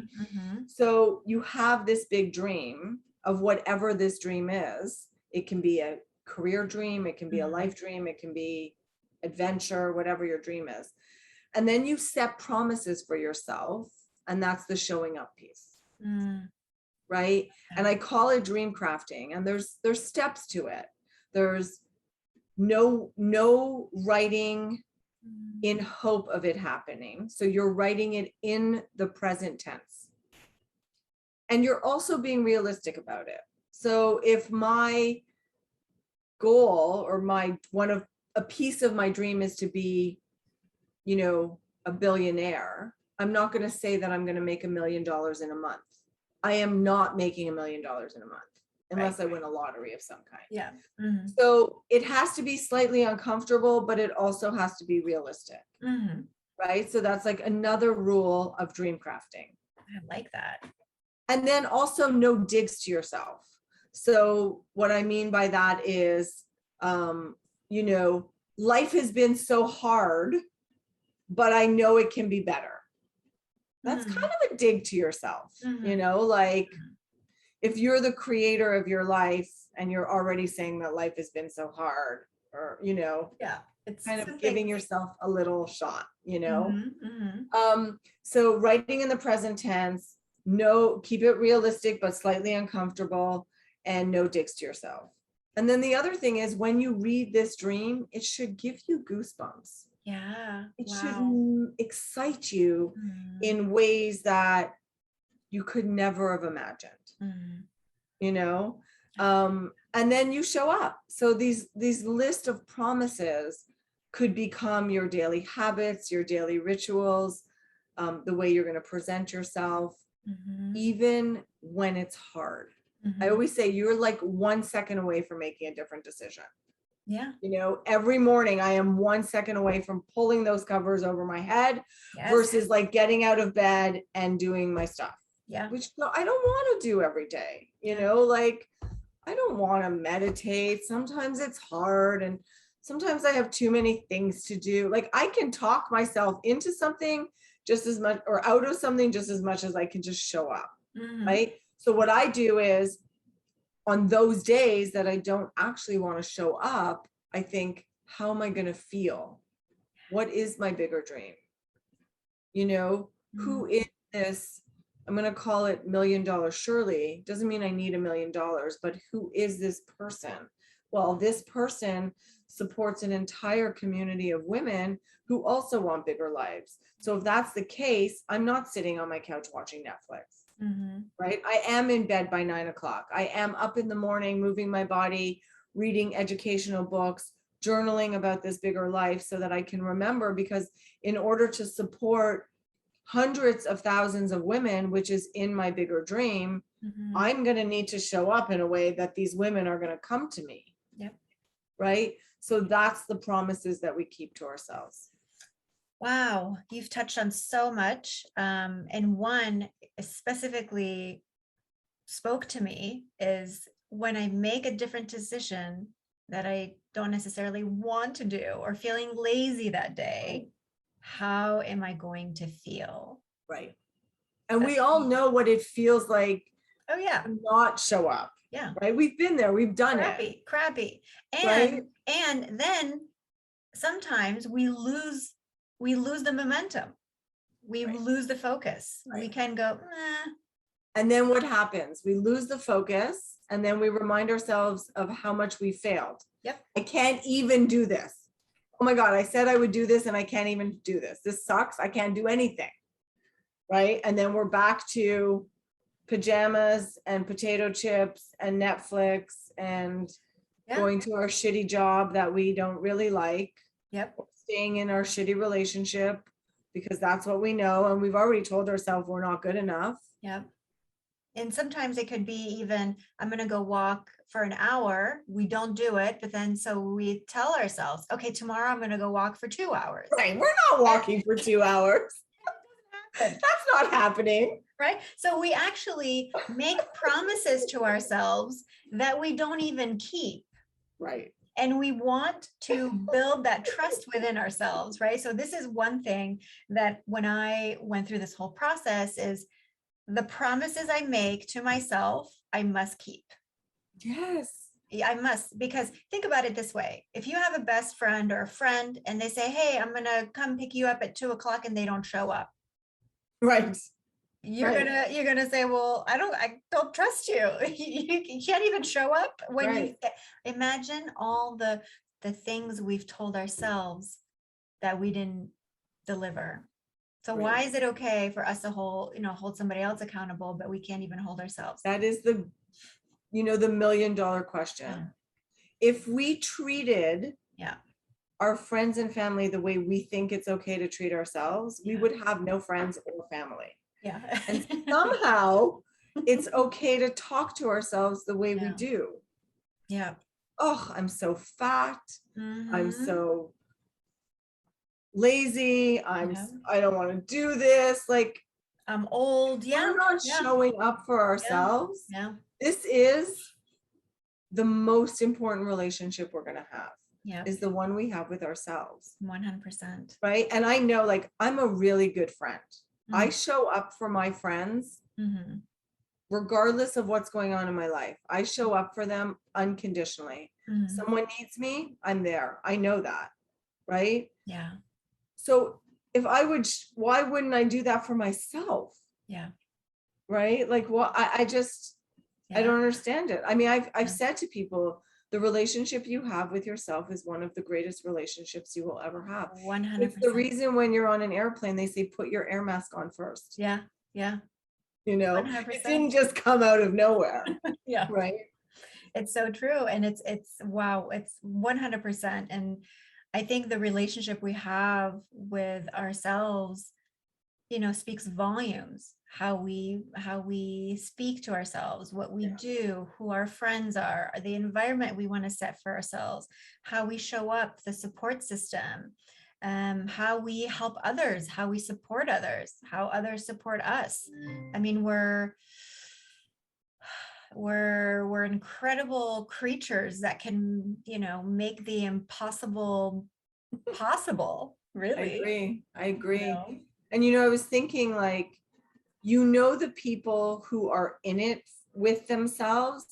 So you have this big dream of whatever this dream is. It can be a career dream, it can be a life dream, it can be adventure, whatever your dream is. And then you set promises for yourself, and that's the showing up piece. Right? And I call it dream crafting, and there's steps to it. There's no writing in hope of it happening. So you're writing it in the present tense. And you're also being realistic about it. So if my goal or a piece of my dream is to be, you know, a billionaire, I'm not going to say that I'm going to make $1 million in a month. I am not making $1 million in a month unless I win a lottery of some kind. Yeah. So it has to be slightly uncomfortable, but it also has to be realistic. Right? So that's like another rule of dream crafting. I like that. And then also no digs to yourself. So what I mean by that is, you know, life has been so hard, but I know it can be better. That's kind of a dig to yourself, you know, like if you're the creator of your life and you're already saying that life has been so hard, or, you know, it's kind of giving yourself a little shot, you know. So writing in the present tense, keep it realistic, but slightly uncomfortable, and no digs to yourself. And then the other thing is, when you read this dream, it should give you goosebumps. Yeah. It should excite you in ways that you could never have imagined, you know? And then you show up. So these list of promises could become your daily habits, your daily rituals, the way you're going to present yourself, even when it's hard. I always say you're like 1 second away from making a different decision. Yeah. You know, every morning I am 1 second away from pulling those covers over my head versus like getting out of bed and doing my stuff. Yeah. Which I don't want to do every day. You know, like I don't want to meditate. Sometimes it's hard, and sometimes I have too many things to do. Like I can talk myself into something just as much, or out of something just as much as I can just show up. Right. So what I do is, on those days that I don't actually want to show up, I think, how am I going to feel? What is my bigger dream? You know, who is this? I'm going to call it $1 Million Shirlee. Doesn't mean I need $1 million, but who is this person? Well, this person supports an entire community of women who also want bigger lives. So if that's the case, I'm not sitting on my couch watching Netflix. Right? I am in bed by 9 o'clock. I am up in the morning, moving my body, reading educational books, journaling about this bigger life so that I can remember, because in order to support hundreds of thousands of women, which is in my bigger dream, I'm going to need to show up in a way that these women are going to come to me. Yep. Right? So that's the promises that we keep to ourselves. Wow, you've touched on so much. And one specifically spoke to me is when I make a different decision, that I don't necessarily want to do, or feeling lazy that day, how am I going to feel? Right. And we all know what it feels like Oh yeah. to not show up. Yeah. Right. We've been there. We've done it. Crappy. Right? And then sometimes we lose the momentum. We lose the focus. We can go, and then what happens? We lose the focus, and then we remind ourselves of how much we failed. Yep. I can't even do this. Oh my God, I said I would do this and I can't even do this. This sucks. I can't do anything. Right? And then we're back to pajamas and potato chips and Netflix and going to our shitty job that we don't really like. Yep. Staying in our shitty relationship because that's what we know. And we've already told ourselves we're not good enough. Yep. And sometimes it could be even, I'm going to go walk for an hour. We don't do it. But then so we tell ourselves, okay, tomorrow I'm going to go walk for 2 hours. Right. We're not walking for 2 hours. That's not happening. Right. So we actually make promises to ourselves that we don't even keep. Right. And we want to build that trust within ourselves. Right. So this is one thing that when I went through this whole process is the promises I make to myself, I must keep. Yes. I must, because think about it this way. If you have a best friend or a friend and they say, hey, I'm going to come pick you up at 2:00 and they don't show up. Right. You're gonna say, well, I don't trust you. You can't even show up when you imagine all the things we've told ourselves that we didn't deliver. So why is it okay for us to hold somebody else accountable, but we can't even hold ourselves? That is the $1 million question. Yeah. If we treated our friends and family the way we think it's okay to treat ourselves, we would have no friends or family. Yeah. And somehow it's okay to talk to ourselves the way we do. Yeah. Oh, I'm so fat. Mm-hmm. I'm so lazy. I don't want to do this. Like, I'm old. Yeah. We're not showing up for ourselves. Yeah. This is the most important relationship we're going to have. Yeah. Is the one we have with ourselves. 100%. Right. And I know, like, I'm a really good friend. Mm-hmm. I show up for my friends, regardless of what's going on in my life. I show up for them unconditionally. Someone needs me, I'm there. I know that. Right. Yeah. So if I would, why wouldn't I do that for myself? Yeah. Right. Like, well, I just, I don't understand it. I mean, I've said to people, the relationship you have with yourself is one of the greatest relationships you will ever have. 100%. It's the reason when you're on an airplane, they say, put your air mask on first. Yeah. Yeah. 100%. It didn't just come out of nowhere. Yeah. Right. It's so true. And it's wow. It's 100%. And I think the relationship we have with ourselves, speaks volumes. How we speak to ourselves, what we do, who our friends are, the environment we want to set for ourselves, how we show up, the support system, how we help others, how we support others, how others support us. I mean, we're incredible creatures that can, make the impossible possible. Really. I agree. And I was thinking, like, the people who are in it with themselves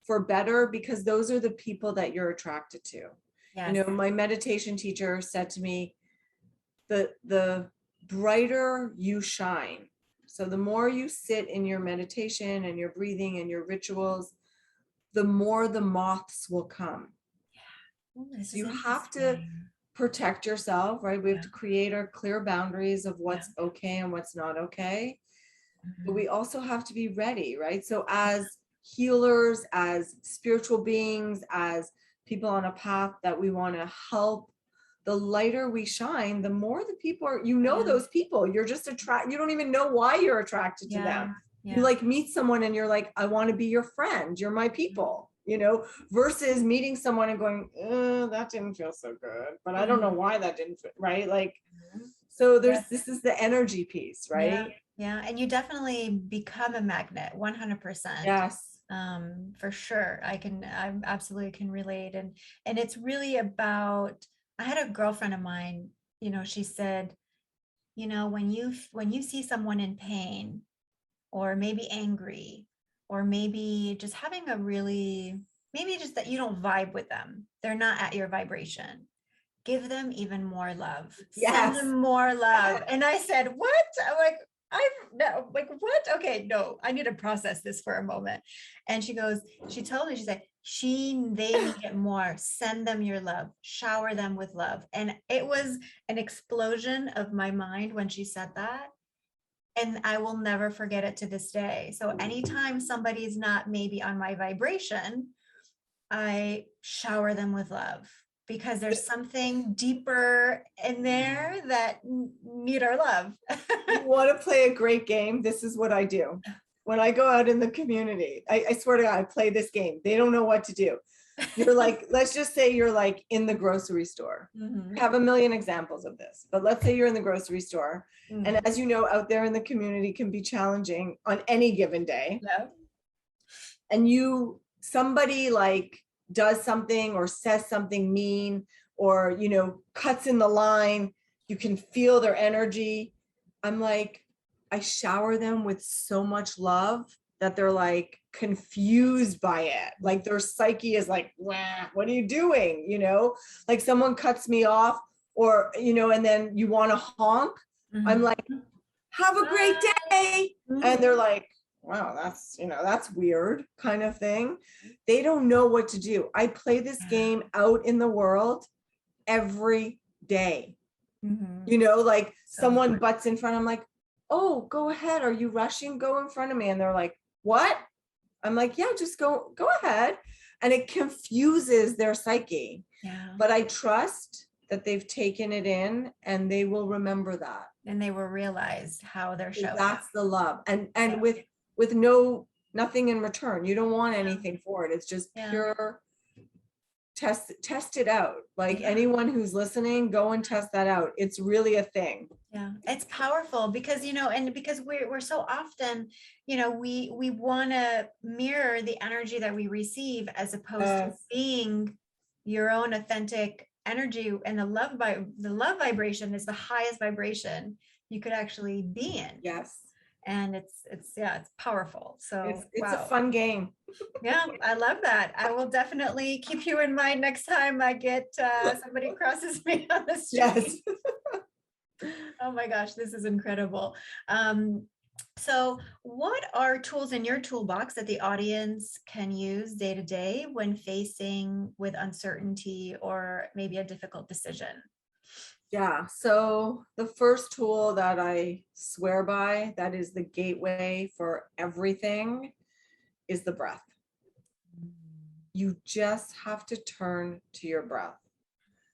for better, because those are the people that you're attracted to. Yes. My meditation teacher said to me, the brighter you shine. So the more you sit in your meditation and your breathing and your rituals, the more the moths will come. Yeah. Ooh, so you have to protect yourself, right? We have to create our clear boundaries of what's okay and what's not okay. But we also have to be ready, right? So as healers, as spiritual beings, as people on a path that we want to help, the lighter we shine, the more the people are, those people, you're just you don't even know why you're attracted to them. Yeah. You like meet someone and you're like, I want to be your friend. You're my people, versus meeting someone and going, that didn't feel so good, but I don't know why that didn't fit, right? Like, so this is the energy piece, right? Yeah. And you definitely become a magnet, 100%. Yes. For sure. I absolutely can relate. And it's really about, I had a girlfriend of mine, she said, when you see someone in pain or maybe angry, or maybe just having a really, maybe just that you don't vibe with them, they're not at your vibration, give them even more love, send Yes. them more love. And I said, what? I'm like, I'm no, like, what? Okay, no, I need to process this for a moment. And she told me, she said, they need it more. Send them your love, shower them with love. And it was an explosion of my mind when she said that. And I will never forget it to this day. So anytime somebody's not maybe on my vibration, I shower them with love, because there's something deeper in there that need our love. You want to play a great game? This is what I do. When I go out in the community, I swear to God, I play this game. They don't know what to do. You're like, let's just say you're like in the grocery store. Mhm. I have a million examples of this, but let's say you're in the grocery store. And Mhm. as you know, out there in the community can be challenging on any given day. Yeah. And somebody like does something or says something mean, or cuts in the line, you can feel their energy. I'm like, I shower them with so much love that they're like confused by it, like their psyche is like, wah, what are you doing, like someone cuts me off, or and then you want to honk. I'm Mhm. like, have a great day. And they're Mhm. like, wow, that's weird, kind of thing. They don't know what to do. I play this game out in the world every day. Mhm. Like So someone butts in front, I'm like, oh, go ahead. Are you rushing? Go in front of me. And they're like, what? I'm like, yeah, just go ahead. And it confuses their psyche. yeah. But I trust that they've taken it in and they will remember that. And they will realize how they're showing up. That's the love. And Yeah. with nothing in return. You don't want anything for it. It's just Yeah. pure test it out. Like Yeah. anyone who's listening, go and test that out. It's really a thing. Yeah, it's powerful because, and because we're so often, we want to mirror the energy that we receive, as opposed to being your own authentic energy. And the love vibration is the highest vibration you could actually be in. Yes. And it's powerful. So, It's a wow. fun game. Yeah, I love that. I will definitely keep you in mind next time I get somebody crosses me on the Yes. street. Oh my gosh, this is incredible. So what are tools in your toolbox that the audience can use day to day when facing with uncertainty or maybe a difficult decision? Yeah. So the first tool that I swear by, that is the gateway for everything, is the breath. You just have to turn to your breath.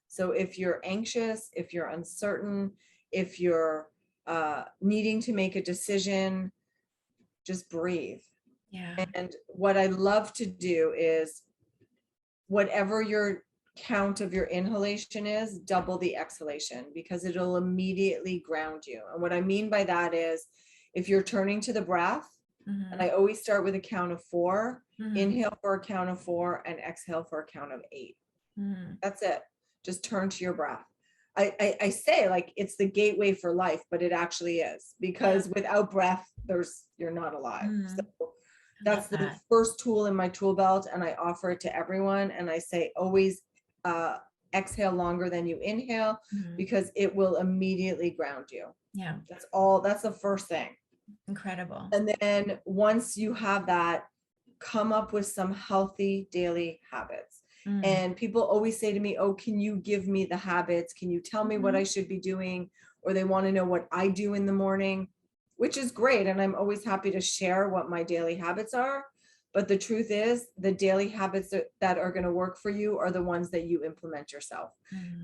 So if you're anxious, if you're uncertain, if you're needing to make a decision, just breathe. Yeah. And what I love to do is, whatever your count of your inhalation is, double the exhalation, because it'll immediately ground you. And what I mean by that is, if you're turning to the breath, and I always start with a count of 4, inhale for a count of 4 and exhale for a count of 8. That's it. Just turn to your breath. I say like it's the gateway for life, but it actually is, because without breath, you're not alive. So that's the first tool in my tool belt, and I offer it to everyone. And I say, always exhale longer than you inhale, because it will immediately ground you. Yeah. That's the first thing. Incredible. And then once you have that, come up with some healthy daily habits. And people always say to me, oh, can you give me the habits? Can you tell me what I should be doing? Or they want to know what I do in the morning, which is great. And I'm always happy to share what my daily habits are. But the truth is, the daily habits that are going to work for you are the ones that you implement yourself.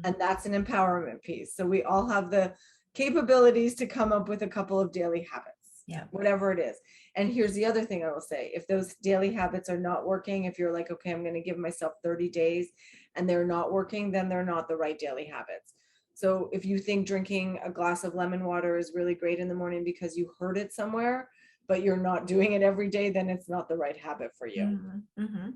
And that's an empowerment piece. So we all have the capabilities to come up with a couple of daily habits. Yeah. Whatever it is. And here's the other thing I will say. If those daily habits are not working, if you're like, okay, I'm going to give myself 30 days and they're not working, then they're not the right daily habits. So if you think drinking a glass of lemon water is really great in the morning because you heard it somewhere, but you're not doing it every day, then it's not the right habit for you. Mm-hmm. Mm-hmm.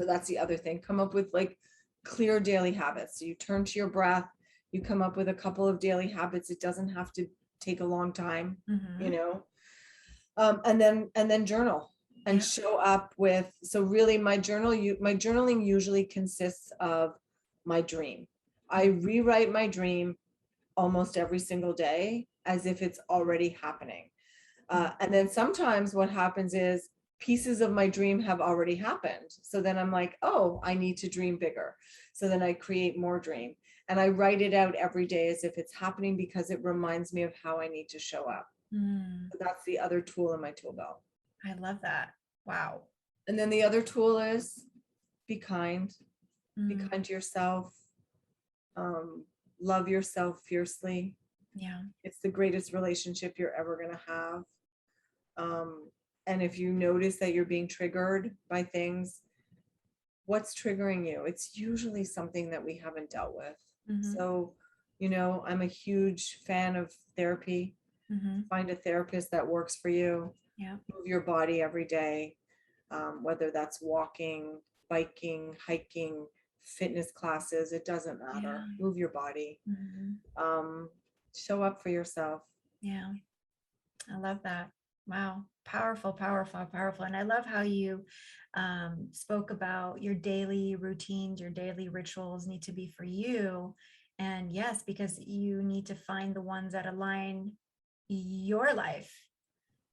So that's the other thing. Come up with like clear daily habits. So you turn to your breath, you come up with a couple of daily habits. It doesn't have to take a long time, Mm-hmm. and then journal and Yeah. show up with, so really my journaling usually consists of my dream. I rewrite my dream almost every single day as if it's already happening. And then sometimes what happens is pieces of my dream have already happened. So then I'm like, oh, I need to dream bigger. So then I create more dream and I write it out every day as if it's happening because it reminds me of how I need to show up. Mm. So that's the other tool in my tool belt. I love that. Wow. And then the other tool is be kind. Be Mm. kind to yourself. Love yourself fiercely. Yeah. It's the greatest relationship you're ever going to have. And if you notice that you're being triggered by things, what's triggering you? It's usually something that we haven't dealt with. Mm-hmm. So, I'm a huge fan of therapy. Mm-hmm. Find a therapist that works for you. Yeah. Move your body every day, whether that's walking, biking, hiking, fitness classes, it doesn't matter. Yeah. Move your body. Mm-hmm. Show up for yourself. Yeah. I love that. Wow. Powerful, powerful, powerful. And I love how you spoke about your daily routines, your daily rituals need to be for you. And yes, because you need to find the ones that align your life,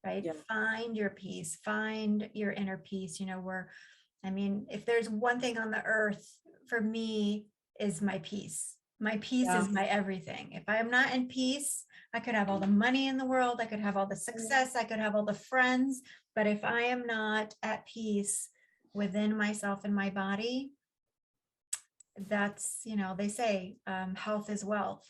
right? Yeah. Find your peace, find your inner peace. If there's one thing on the earth for me is my peace. My peace Yeah. is my everything. If I am not in peace, I could have all the money in the world. I could have all the success. I could have all the friends. But if I am not at peace within myself and my body, that's, they say health is wealth.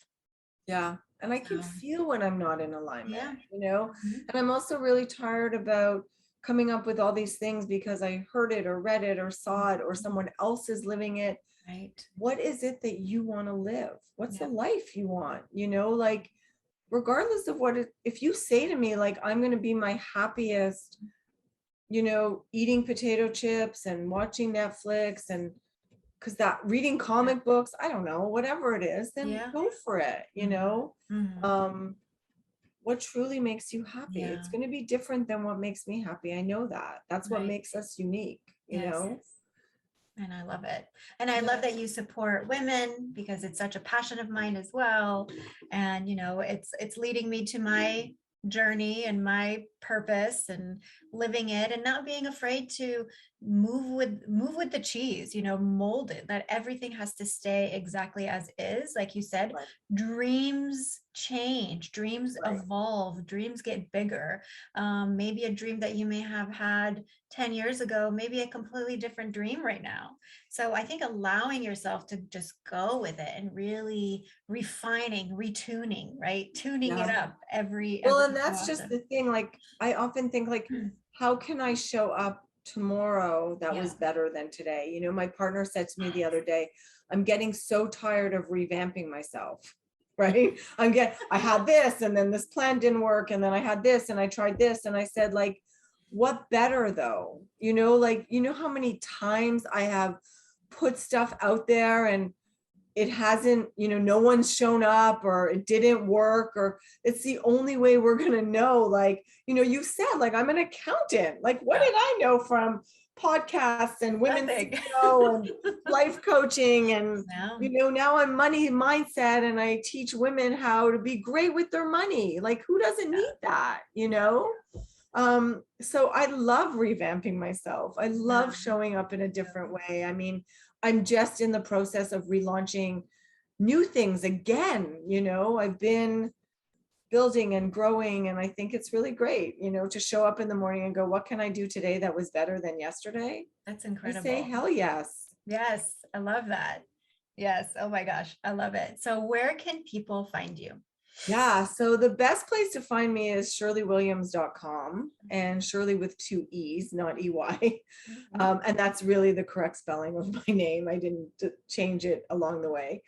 Yeah. And I can So, feel when I'm not in alignment, yeah. and I'm also really tired about coming up with all these things because I heard it or read it or saw it or someone else is living it. Right. What is it that you want to live? What's Yeah. the life you want? Like, regardless of if you say to me, like, I'm going to be my happiest, eating potato chips and watching Netflix and because that reading comic books, I don't know, whatever it is, then go for it, Mm-hmm. what truly makes you happy. Yeah. It's going to be different than what makes me happy. I know that. That's what Right. makes us unique, Yes. And I love it. And I love that you support women because it's such a passion of mine as well. And, it's leading me to my journey and my purpose and living it and not being afraid to move with the cheese, mold it, that everything has to stay exactly as is. Like you said, Right. Dreams change, dreams evolve, dreams get bigger. Maybe a dream that you may have had 10 years ago, maybe a completely different dream right now. So I think allowing yourself to just go with it and really refining, retuning, right? Tuning it up every And so that's just often. the thing. Like, I often think, like, how can I show up tomorrow that was better than today? My partner said to me the other day, I'm getting so tired of revamping myself. Right. I had this and then this plan didn't work. And then I had this and I tried this. And I said, like, what better though? How many times I have put stuff out there and it hasn't, no one's shown up or it didn't work, or it's the only way we're going to know. Like, you said, like, I'm an accountant. Like, what did I know from podcasts and women's CEO and life coaching? And, now I'm money mindset and I teach women how to be great with their money. Like, who doesn't need that, So I love revamping myself. I love showing up in a different way. I mean, I'm just in the process of relaunching new things again. I've been building and growing, and I think it's really great, to show up in the morning and go, what can I do today that was better than yesterday? That's incredible. I say, hell yes. Yes, I love that. Yes. Oh my gosh, I love it. So where can people find you? Yeah, so the best place to find me is shirleewilliams.com, and Shirley with 2 E's, not EY. And that's really the correct spelling of my name. I didn't change it along the way.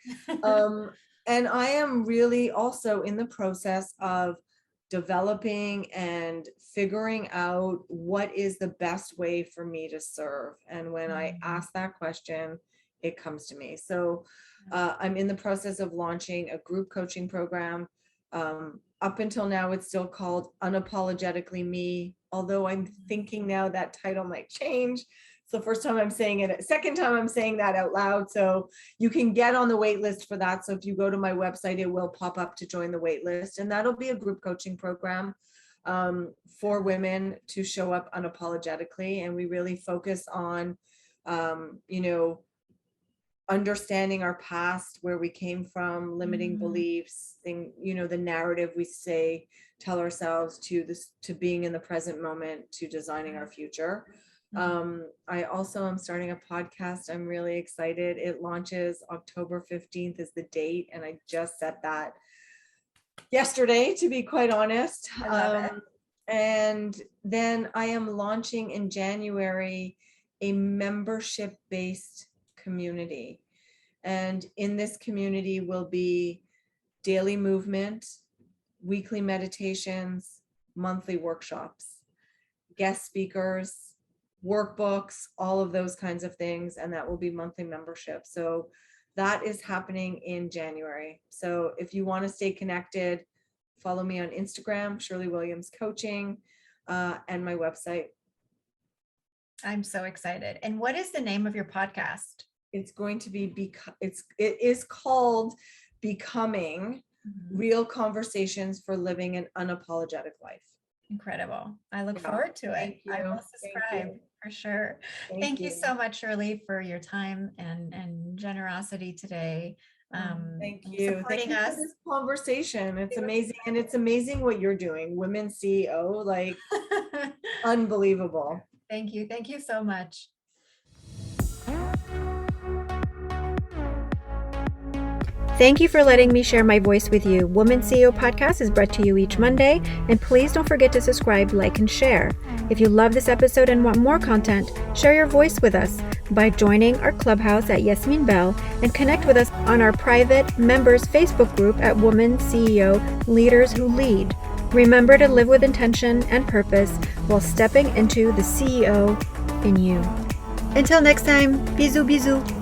And I am really also in the process of developing and figuring out what is the best way for me to serve. And when I ask that question, it comes to me. So I'm in the process of launching a group coaching program. Up until now, it's still called Unapologetically Me, although I'm thinking now that title might change. It's the first time I'm saying it, second time I'm saying that out loud. So you can get on the wait list for that. So if you go to my website, it will pop up to join the wait list. And that'll be a group coaching program for women to show up unapologetically. And we really focus on, understanding our past, where we came from, limiting beliefs, the narrative we tell ourselves, to being in the present moment, to designing our future. I also am starting a podcast. I'm really excited. It launches October 15th is the date. And I just set that yesterday, to be quite honest. I love it. And then I am launching in January a membership-based community. And in this community will be daily movement, weekly meditations, monthly workshops, guest speakers, workbooks, all of those kinds of things. And that will be monthly membership. So that is happening in January. So if you want to stay connected, follow me on Instagram, Shirlee Williams Coaching, and my website. I'm so excited. And what is the name of your podcast? It's going to be, it is called Becoming Real Conversations for Living an Unapologetic Life. Incredible. I look forward to it. I will subscribe for sure. Thank you so much, Shirlee, for your time and generosity today. Thank you. Thank you for this conversation. It's amazing. And it's amazing what you're doing. WomanCEO, like unbelievable. Thank you. Thank you so much. Thank you for letting me share my voice with you. WomanCEO podcast is brought to you each Monday, and please don't forget to subscribe, like, and share. If you love this episode and want more content, share your voice with us by joining our clubhouse at Yasmine Belle and connect with us on our private members Facebook group at WomanCEO Leaders Who Lead. Remember to live with intention and purpose while stepping into the CEO in you. Until next time, bisous, bisous.